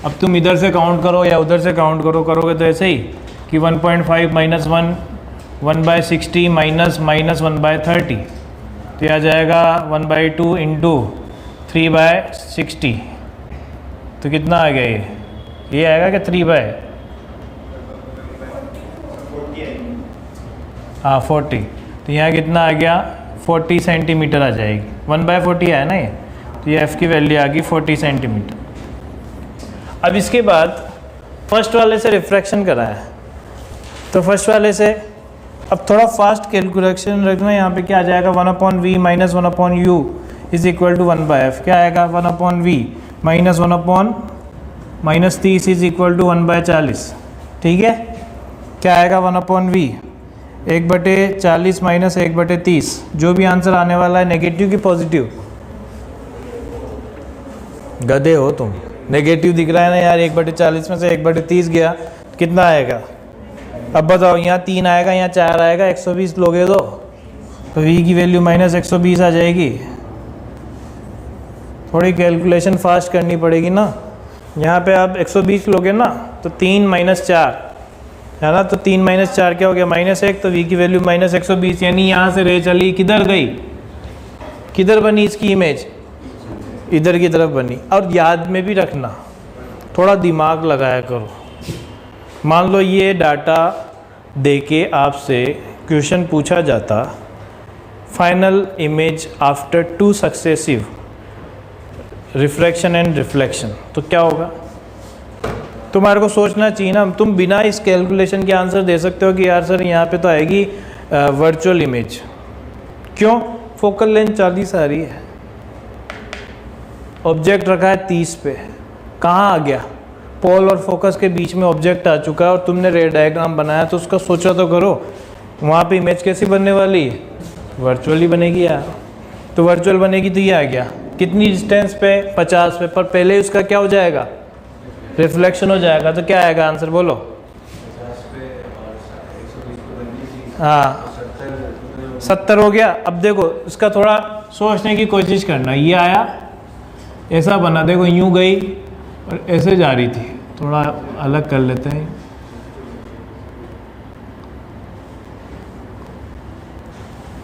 अब तुम इधर से काउंट करो या उधर से काउंट करो, करोगे तो ऐसे ही कि 1.5 माइनस 1/60 माइनस 1/30, तो आ जाएगा 1/2 इंटू 3/60, तो कितना आ गया ये आएगा क्या 40। तो यहाँ कितना आ गया 40 सेंटीमीटर आ जाएगी, 1/40 है ना ये, तो ये एफ़ की वैल्यू आ गई 40 सेंटीमीटर। अब इसके बाद फर्स्ट वाले से रिफ्रैक्शन करा है, तो फर्स्ट वाले से अब थोड़ा फास्ट कैलकुलेशन रखना। यहाँ पे क्या आ जाएगा 1/v minus 1/u is equal to 1/f। क्या आएगा 1/v minus 1/-30 is equal to 1/40। ठीक है, क्या आएगा 1/v 1/40 माइनस 1/30। जो भी आंसर आने वाला है नेगेटिव की पॉजिटिव? गधे हो तुम, नेगेटिव दिख रहा है ना यार। 1/40 में से 1/30 गया, कितना आएगा? अब बताओ, यहाँ 3 आएगा, यहाँ 4 आएगा, 120 लोगे तो v की वैल्यू माइनस 120 आ जाएगी। थोड़ी कैलकुलेशन फास्ट करनी पड़ेगी ना। यहाँ पे आप 120 लोगे ना, तो 3 माइनस 4 है ना, तो 3 माइनस 4 क्या हो गया -1, तो v की वैल्यू माइनस 120, यानी यहाँ से रे चली किधर गई, किधर बनी इसकी इमेज, इधर की तरफ बनी। और याद में भी रखना, थोड़ा दिमाग लगाया करो। मान लो ये डाटा देके आपसे क्वेश्चन पूछा जाता, final image after 2 successive refraction and reflection, तो क्या होगा? तुम्हारे को सोचना चाहिए ना। तुम बिना इस कैलकुलेशन के आंसर दे सकते हो कि यार सर यहाँ पे तो आएगी वर्चुअल इमेज। क्यों? फोकल लेंथ 40 आ रही है, ऑब्जेक्ट रखा है 30 पे, कहाँ आ गया? पोल और फोकस के बीच में ऑब्जेक्ट आ चुका है और तुमने रे डायग्राम बनाया, तो उसका सोचा तो करो वहाँ पे इमेज कैसी बनने वाली है? वर्चुअली बनेगी यार। तो वर्चुअल बनेगी तो ये आ गया कितनी डिस्टेंस पे? 50 पे। पर पहले उसका क्या हो जाएगा? रिफ्लेक्शन हो जाएगा। तो क्या आएगा आंसर? बोलो। हाँ 70 हो गया। अब देखो इसका थोड़ा सोचने की कोशिश करना। ये आया, ऐसा बना, देखो यूं गई और ऐसे जा रही थी। थोड़ा अलग कर लेते हैं।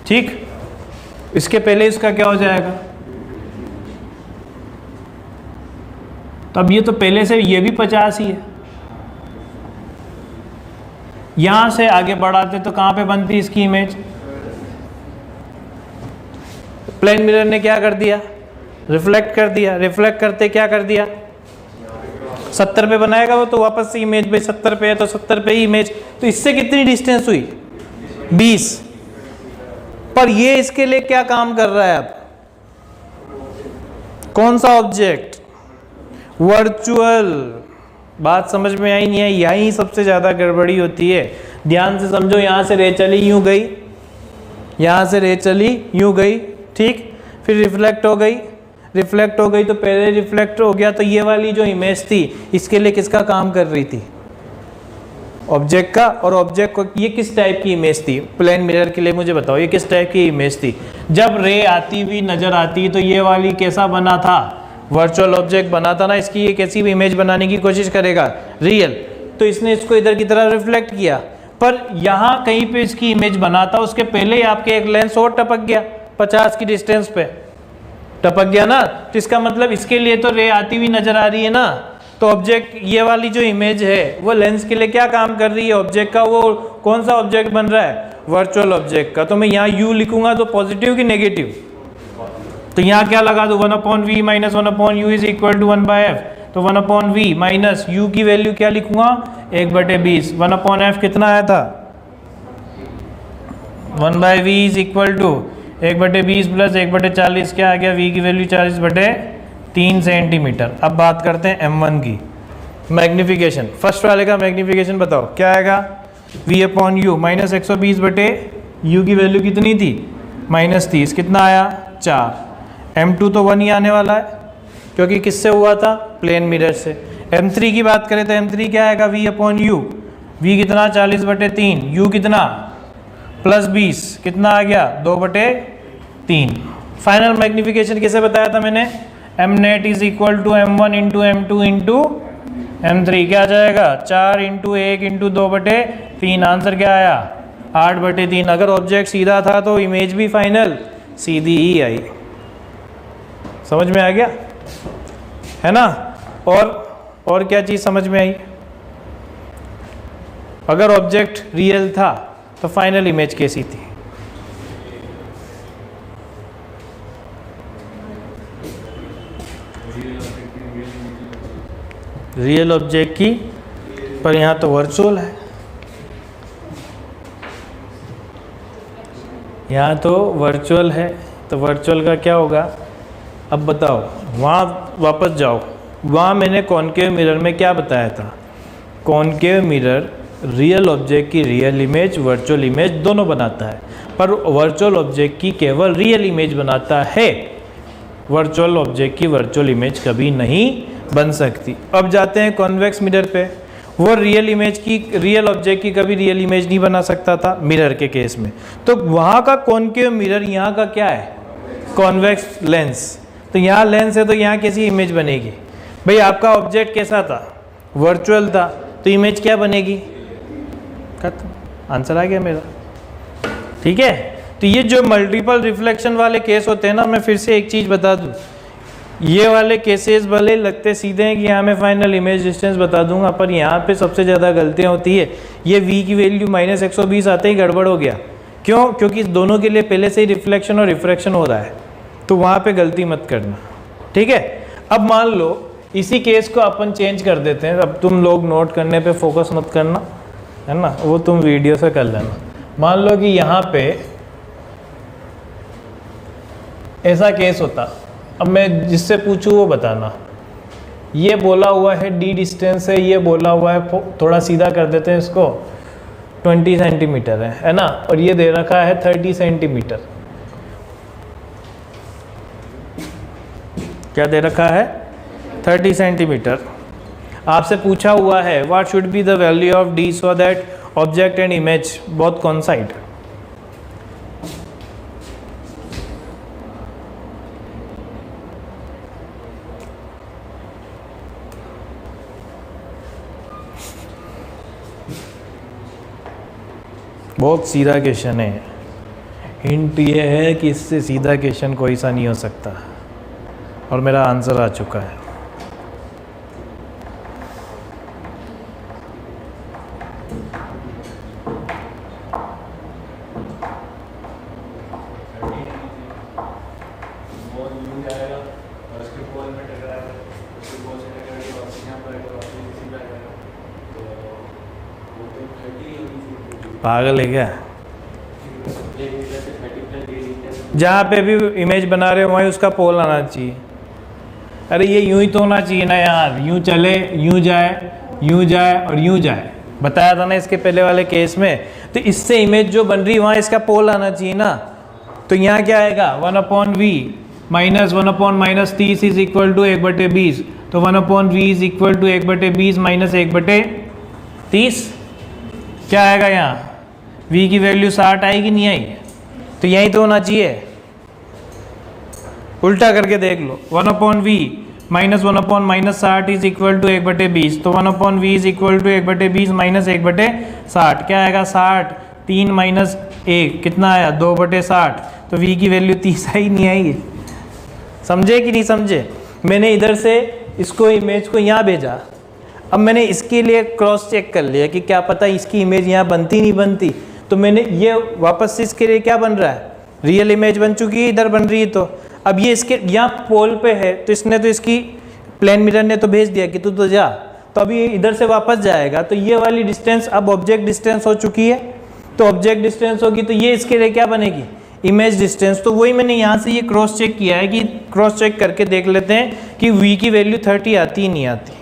ठीक, इसके पहले इसका क्या हो जाएगा? तब ये तो पहले से ये भी 50 ही है। यहां से आगे बढ़ाते तो कहां पे बनती इसकी इमेज? प्लेन मिरर ने क्या कर दिया? रिफ्लेक्ट कर दिया। रिफ्लेक्ट करते क्या कर दिया? 70 पे बनाएगा वो, तो वापस से इमेज पे 70 पे है तो 70 पे ही इमेज। तो इससे कितनी डिस्टेंस हुई? 20। पर ये इसके लिए क्या काम कर रहा है? अब कौन सा ऑब्जेक्ट? वर्चुअल। बात समझ में आई नहीं है? यही सबसे ज्यादा गड़बड़ी होती है। ध्यान से समझो। यहां से रे चली यूं गई, यहां से रे चली यूं गई, ठीक, फिर रिफ्लेक्ट हो गई। रिफ्लेक्ट हो गई तो पहले रिफ्लेक्ट हो गया, तो ये वाली जो इमेज थी इसके लिए किसका काम कर रही थी? ऑब्जेक्ट का। और ऑब्जेक्ट को ये किस टाइप की इमेज थी? प्लेन मिरर के लिए मुझे बताओ ये किस टाइप की इमेज थी? जब रे आती हुई नजर आती तो ये वाली कैसा बना था? वर्चुअल ऑब्जेक्ट बना था ना। इसकी ये कैसी भी इमेज बनाने की कोशिश करेगा? रियल। तो इसने इसको इधर की तरह रिफ्लेक्ट किया, पर यहाँ कहीं पे इसकी इमेज बना था, उसके पहले ही आपके एक लेंस और टपक गया 50 की डिस्टेंस पे, टपक गया ना। तो इसका मतलब इसके लिए तो रे आती हुई नजर आ रही है ना। तो ऑब्जेक्ट, ये वाली जो इमेज है वो लेंस के लिए क्या काम कर रही है? ऑब्जेक्ट का। वो कौन सा ऑब्जेक्ट बन रहा है? वर्चुअल ऑब्जेक्ट का। तो मैं यहाँ u लिखूंगा तो पॉजिटिव कि नेगेटिव? तो यहाँ क्या लगा दो? 1/v minus 1/u is equal to 1/f। तो 1/v माइनस u की वैल्यू क्या लिखूंगा? 1/20। 1/f कितना आया था? 1/v is equal to 1/20 plus 1/40 क्या आ गया? v की वैल्यू 40/3 सेंटीमीटर। अब बात करते हैं m1 की मैग्निफिकेशन। फर्स्ट वाले का मैग्निफिकेशन बताओ क्या आएगा? v/u माइनस 120/u की वैल्यू कितनी थी? -30। कितना आया? 4। m2 तो 1 ही आने वाला है क्योंकि किससे हुआ था? प्लेन मिरर से। m3 की बात करें तो m3 क्या आएगा? v/u। v कितना? 40/3। u कितना? +20। कितना आ गया? 2/3। फाइनल मैग्निफिकेशन कैसे बताया था मैंने? mnet is equal to m1 into m2 into m3। क्या आ जाएगा? 4 इंटू 1 इंटू 2/3। आंसर क्या आया? 8/3। अगर ऑब्जेक्ट सीधा था तो इमेज भी फाइनल सीधी ही आई। समझ में आ गया है ना? और क्या चीज़ समझ में आई? अगर ऑब्जेक्ट रियल था तो फाइनल इमेज कैसी थी? रियल ऑब्जेक्ट की, पर यहाँ तो वर्चुअल है। यहाँ तो वर्चुअल है, तो वर्चुअल का क्या होगा? अब बताओ, वहाँ वापस जाओ। वहाँ मैंने कॉनकेव मिरर में क्या बताया था? कॉनकेव मिरर रियल ऑब्जेक्ट की रियल इमेज, वर्चुअल इमेज दोनों बनाता है, पर वर्चुअल ऑब्जेक्ट की केवल रियल इमेज बनाता है। वर्चुअल ऑब्जेक्ट की वर्चुअल इमेज कभी नहीं बन सकती। अब जाते हैं कॉन्वेक्स मिरर पे। वो रियल इमेज की, रियल ऑब्जेक्ट की कभी रियल इमेज नहीं बना सकता था मिरर के केस में। तो वहाँ का कॉनकेव मिरर, यहाँ का क्या है? Convex lens. तो यहाँ लेंस है तो यहाँ कैसी इमेज बनेगी? भाई आपका ऑब्जेक्ट कैसा था? वर्चुअल था, तो इमेज क्या बनेगी? खत्म। आंसर आ गया मेरा। ठीक है। तो ये जो मल्टीपल रिफ्लेक्शन वाले केस होते हैं ना, मैं फिर से एक चीज़ बता दूँ, ये वाले केसेस भले लगते सीधे हैं कि यहाँ मैं फाइनल इमेज डिस्टेंस बता दूंगा, पर यहाँ पे सबसे ज़्यादा गलतियाँ होती है। ये v की वैल्यू -120 आते ही गड़बड़ हो गया। क्यों? क्योंकि दोनों के लिए पहले से ही रिफ्लेक्शन और रिफ्रैक्शन हो रहा है, तो वहाँ पे गलती मत करना, ठीक है। अब मान लो इसी केस को अपन चेंज कर देते हैं। अब तुम लोग नोट करने पे फोकस मत करना, है ना, वो तुम वीडियो से कर लेना। मान लो कि यहाँ पे ऐसा केस होता, अब मैं जिससे पूछूँ वो बताना। ये बोला हुआ है d डिस्टेंस है, ये बोला हुआ है, थोड़ा सीधा कर देते हैं इसको, 20 सेंटीमीटर है ना, और ये दे रखा है 30 सेंटीमीटर। क्या दे रखा है? 30 सेंटीमीटर। आपसे पूछा हुआ है what should be the value of d so that object and image both coincide. बहुत सीधा क्वेश्चन है। हिंट ये है कि इससे सीधा क्वेश्चन कोई सा नहीं हो सकता, और मेरा आंसर आ चुका है। पागल है क्या? जहाँ पे भी इमेज बना रहे हो वहीं उसका पोल आना चाहिए। अरे ये यूं ही तो होना चाहिए ना यार, यूं चले, यूं जाए और यूं जाए। बताया था ना इसके पहले वाले केस में। तो इससे इमेज जो बन रही है वहाँ इसका पोल आना चाहिए ना। तो यहाँ क्या आएगा? 1/v minus 1/-30 is equal to 1/20। तो 1/v is equal to 1/20 minus 1/30। क्या आएगा यहाँ? v की वैल्यू 60 आएगी, नहीं आई? तो यही तो होना चाहिए। उल्टा करके देख लो, 1/v minus 1/-60 is equal to 1/20। तो 1/v is equal to 1/20 minus 1/60। क्या आएगा? 60। 3 माइनस 1 कितना आया? 2/60। तो v की वैल्यू 30 आई, नहीं आई? समझे कि नहीं समझे? मैंने इधर से इसको इमेज को यहाँ भेजा। अब मैंने इसके लिए क्रॉस चेक कर लिया कि क्या पता इसकी इमेज यहाँ बनती नहीं बनती। तो मैंने ये वापस से इसके लिए क्या बन रहा है? रियल इमेज बन चुकी है, इधर बन रही है। तो अब ये इसके यहाँ पोल पे है, तो इसने तो इसकी प्लेन मिरर ने तो भेज दिया कि तू तो जा। तो अभी इधर से वापस जाएगा, तो ये वाली डिस्टेंस अब ऑब्जेक्ट डिस्टेंस हो चुकी है। तो ऑब्जेक्ट डिस्टेंस होगी तो ये इसके लिए क्या बनेगी? Image distance. तो वही मैंने यहाँ से ये क्रॉस चेक किया है कि क्रॉस चेक करके देख लेते हैं कि v की वैल्यू 30 आती ही नहीं आती।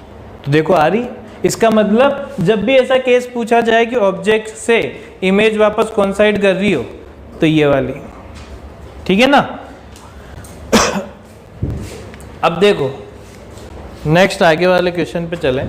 तो देखो आ रही। इसका मतलब जब भी ऐसा केस पूछा जाए कि ऑब्जेक्ट से इमेज वापस कोइंसाइड कर रही हो, तो ये वाली, ठीक है ना। अब देखो नेक्स्ट आगे वाले क्वेश्चन पे चलें।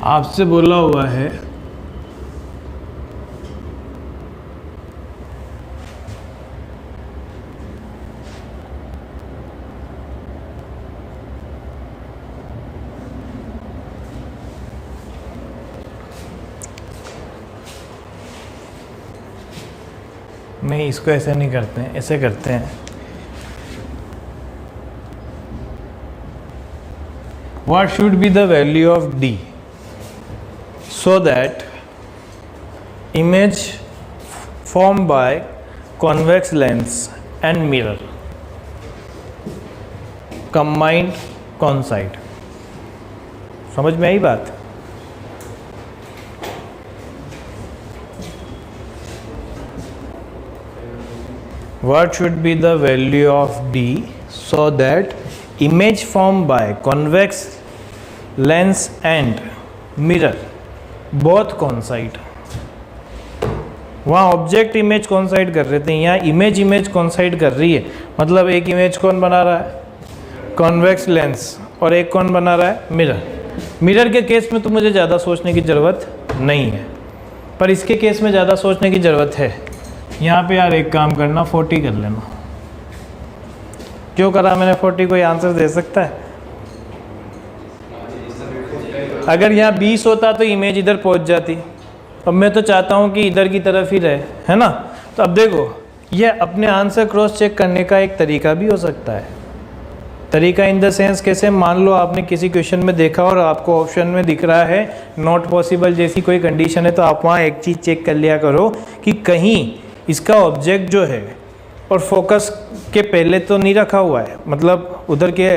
आपसे बोला हुआ है नहीं, इसको ऐसे नहीं करते हैं, ऐसे करते हैं। What should be the value of d so that image formed by convex lens and mirror combined coincide? समझ में आई बात? what should be the value of D so that image formed by convex lens and mirror both coincide. वहाँ object image कॉन्साइड कर रहे थे, यहाँ image कॉन्साइड कर रही है, मतलब एक इमेज कौन बना रहा है, कॉन्वेक्स लेंस, और एक कौन बना रहा है, मिरर. मिरर के केस में तो मुझे ज़्यादा सोचने की ज़रूरत नहीं है, पर इसके केस में ज़्यादा सोचने की ज़रूरत है. यहाँ पे यार एक काम करना, 40 कर लेना. क्यों करा मैंने 40? कोई आंसर दे सकता है? अगर यहाँ 20 होता तो इमेज इधर पहुँच जाती. अब मैं तो चाहता हूँ कि इधर की तरफ ही रहे, है ना. तो अब देखो, ये अपने आंसर क्रॉस चेक करने का एक तरीका भी हो सकता है. तरीका इन द सेंस कैसे? मान लो आपने किसी क्वेश्चन में देखा और आपको ऑप्शन में दिख रहा है नॉट पॉसिबल जैसी कोई कंडीशन है, तो आप वहाँ एक चीज़ चेक कर लिया करो कि कहीं इसका ऑब्जेक्ट जो है और फोकस के पहले तो नहीं रखा हुआ है, मतलब उधर के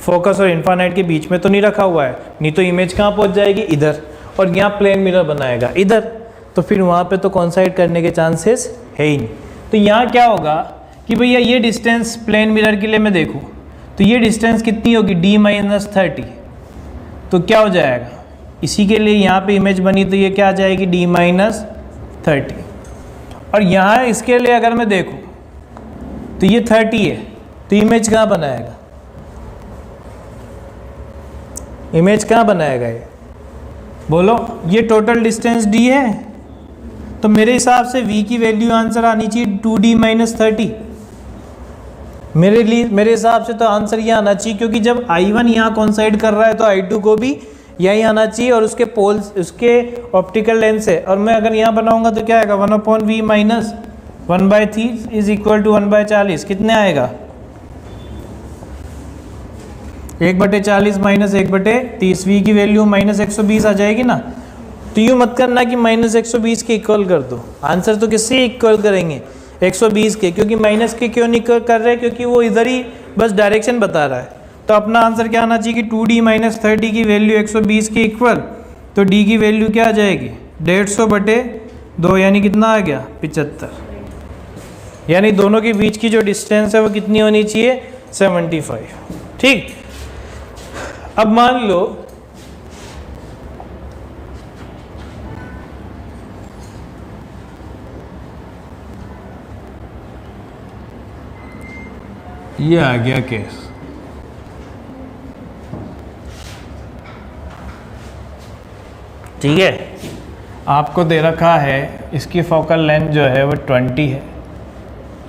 फोकस और इन्फानाइट के बीच में तो नहीं रखा हुआ है, नहीं तो इमेज कहाँ पहुँच जाएगी, इधर. और यहाँ प्लेन मिरर बनाएगा इधर, तो फिर वहाँ पे तो कॉन्साइड करने के चांसेस है ही नहीं. तो यहाँ क्या होगा कि भैया ये डिस्टेंस प्लेन मिरर के लिए मैं देखूँ तो ये डिस्टेंस कितनी होगी, D-30. तो क्या हो जाएगा, इसी के लिए यहाँ पे इमेज बनी तो ये क्या आ जाएगी, D-30. और यहाँ इसके लिए अगर मैं देखूँ तो ये 30 है, तो इमेज कहाँ बनाएगा, इमेज कहाँ बनाएगा ये, बोलो. ये टोटल डिस्टेंस D है, तो मेरे हिसाब से V की वैल्यू आंसर आनी चाहिए 2D-30. मेरे हिसाब से तो आंसर ये आना चाहिए, क्योंकि जब I1 यहाँ कॉन्साइड कर रहा है तो I2 को भी यही आना चाहिए, और उसके पोल्स उसके ऑप्टिकल लेंस है. और मैं अगर यहाँ बनाऊंगा तो क्या आएगा, 1/V minus 1/3 is equal to 1/40. कितने आएगा, 1/40 माइनस 1/30. V की वैल्यू -120 आ जाएगी ना. तो यूँ मत करना कि -120 के इक्वल कर दो, आंसर तो किससे इक्वल करेंगे, 120 के. क्योंकि माइनस के क्यों नहीं कर रहे, क्योंकि वो इधर ही बस डायरेक्शन बता रहा है. तो अपना आंसर क्या आना चाहिए कि 2D-30 की वैल्यू 120 के इक्वल. तो D की वैल्यू क्या आ जाएगी, 150/2, यानी कितना आ गया, 75. यानी दोनों के बीच की जो डिस्टेंस है वो कितनी होनी चाहिए, 75. ठीक. अब मान लो ये आ गया केस. ठीक है, आपको दे रखा है इसकी फोकल लेंथ जो है वो 20 है,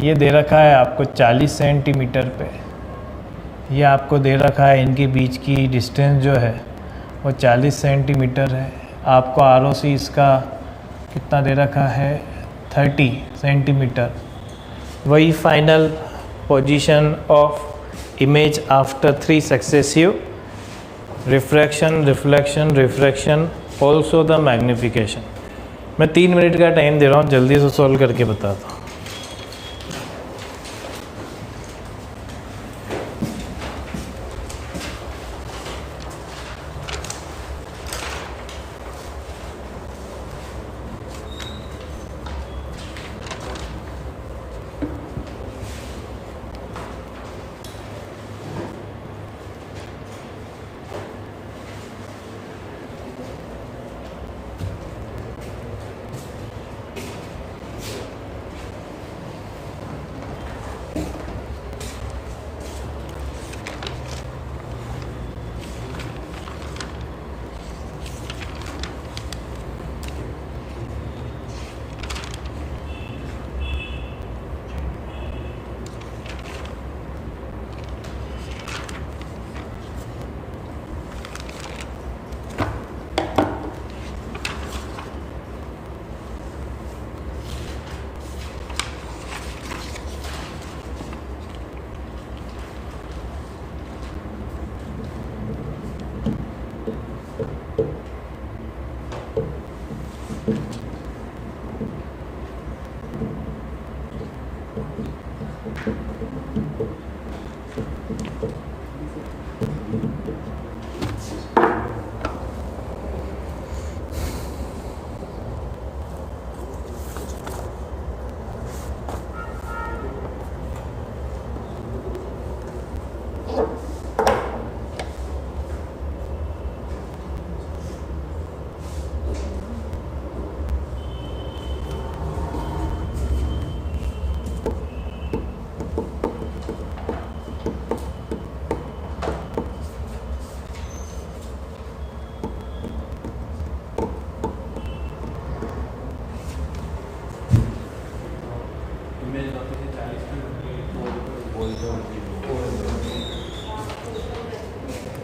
ये दे रखा है आपको 40 सेंटीमीटर पे, ये आपको दे रखा है इनके बीच की डिस्टेंस जो है वो 40 सेंटीमीटर है. आपको ROC इसका कितना दे रखा है, 30 सेंटीमीटर. वही final position of image after 3 successive refraction, reflection, refraction, also the magnification. मैं 3 मिनट का टाइम दे रहा हूँ, जल्दी से सॉल्व करके बताता हूँ.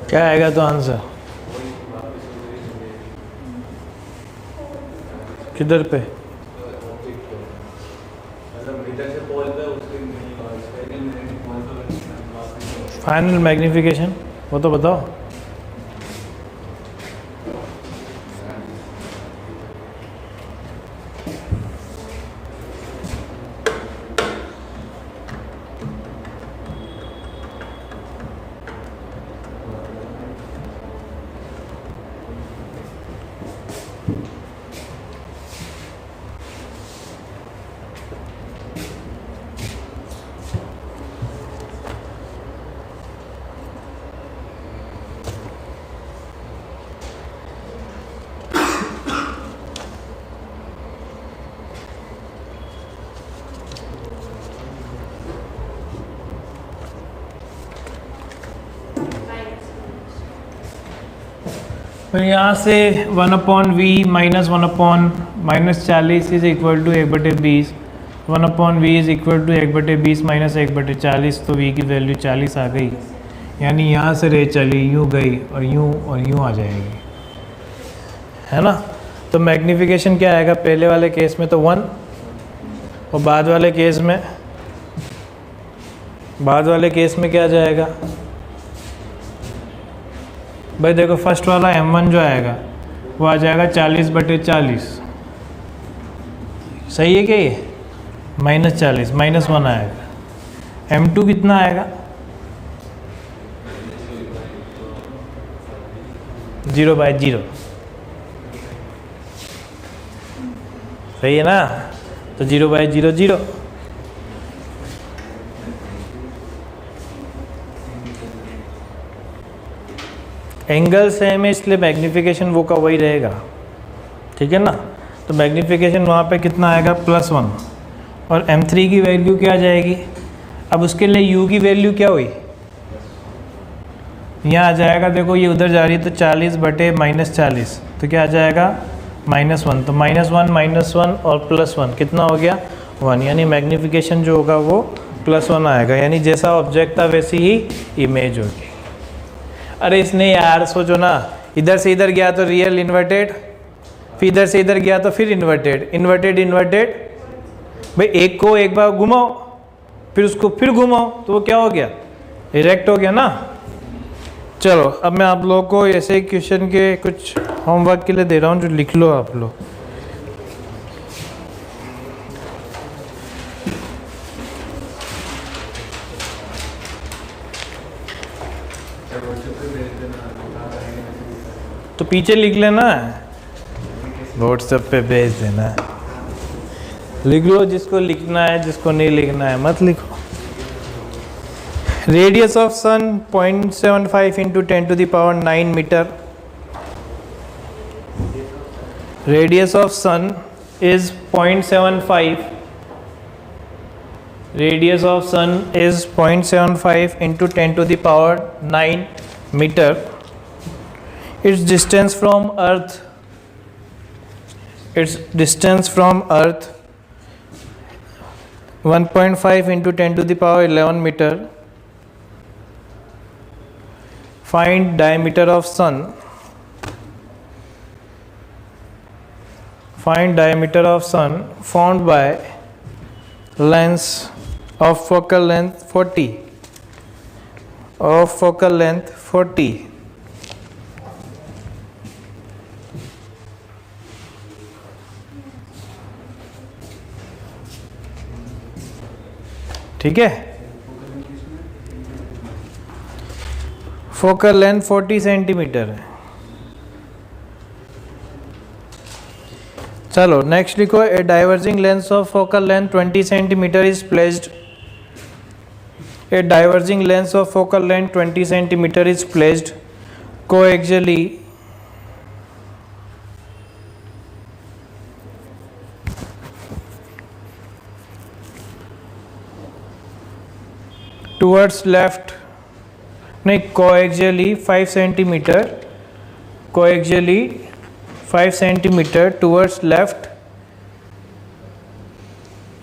क्या आएगा तो आंसर किधर पे? फाइनल मैग्निफिकेशन वो तो बताओ। फिर यहाँ से 1/v minus 1/-40 is equal to 1/20। 1/v is equal to 1/20 minus 1/40, तो v की वैल्यू 40 आ गई। यानी यहाँ से रे चली यूँ गई और यूँ आ जाएगी, है ना। तो मैग्नीफिकेशन क्या आएगा? पहले वाले केस में तो 1 और बाद वाले केस में क्या जाएगा भाई? देखो फर्स्ट वाला m1 जो आएगा वो आ जाएगा 40/40। सही है क्या ये? -40 -1 आएगा। m2 कितना आएगा? 0/0। सही है ना? तो 0/0 0। एंगल सेम है इसलिए मैग्नीफिकेशन वो का वही रहेगा, ठीक है ना। तो मैग्नीफिकेशन वहाँ पे कितना आएगा? +1। और m3 की वैल्यू क्या आ जाएगी? अब उसके लिए u की वैल्यू क्या हुई? यहाँ आ जाएगा, देखो ये उधर जा रही है तो 40/-40, तो क्या आ जाएगा? -1। तो -1 और +1 कितना हो गया? 1। यानी मैग्नीफिकेशन जो होगा वो +1 आएगा। यानी जैसा ऑब्जेक्ट था वैसी ही इमेज होगी। अरे इसने यार सोचो ना, इधर से इधर गया तो रियल इन्वर्टेड, फिर इधर से इधर गया तो फिर इन्वर्टेड। भाई एक को एक बार घुमाओ फिर उसको फिर घुमाओ तो वो क्या हो गया? इरेक्ट हो गया ना। चलो अब मैं आप लोगों को ऐसे क्वेश्चन के कुछ होमवर्क के लिए दे रहा हूँ जो लिख लो आप लोग। तो पीछे लिख लेना, व्हाट्सएप पे भेज देना। लिख लो जिसको लिखना है, जिसको नहीं लिखना है मत लिखो। Radius of sun 0.75 × 10⁹ metre. Radius of sun is 0.75। Radius of sun is 0.75 × 10⁹ metre. Its distance from Earth 1.5 × 10⁻11 meter. Find diameter of sun. Find diameter of sun found by lens of focal length 40. Of focal length 40. ठीक है। Focal length 40 centimetre है। चलो next लिखो। A diverging lens of focal length 20 centimetre is placed. A diverging lens of focal length 20 centimetre is placed coaxially towards left, नहीं coaxially 5 centimetre, coaxially 5 centimetre towards left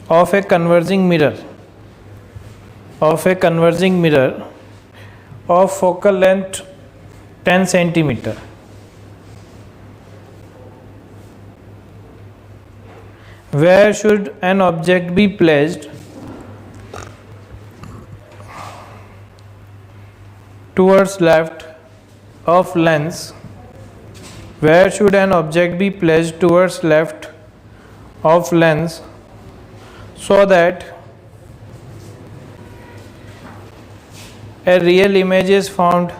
of a converging mirror of focal length 10 centimeter. Where should an object be placed towards left of lens? Where should an object be placed towards left of lens so that a real image is found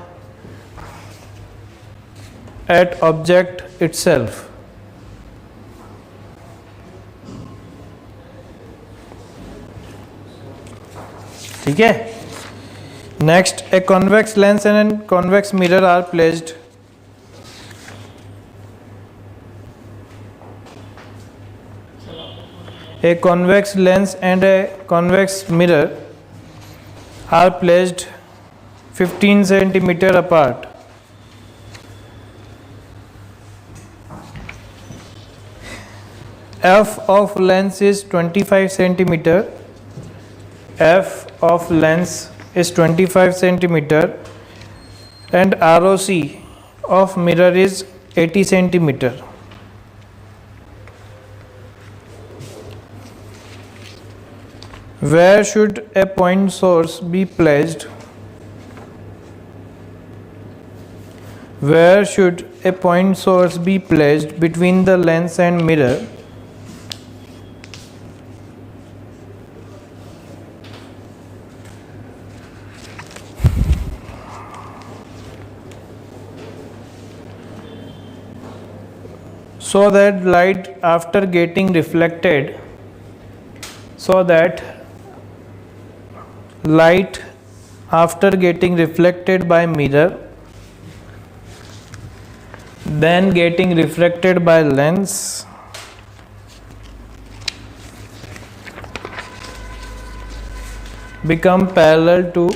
at object itself? ठीक है. Next, a convex lens and a convex mirror are placed a convex lens and a convex mirror are placed 15 centimeter apart. F of lens is 25 centimeter. F of lens is 25 centimeter and ROC of mirror is 80 centimeter. Where should a point source be placed? Where should a point source be placed between the lens and mirror so that light after getting reflected by mirror, then getting refracted by lens, become parallel to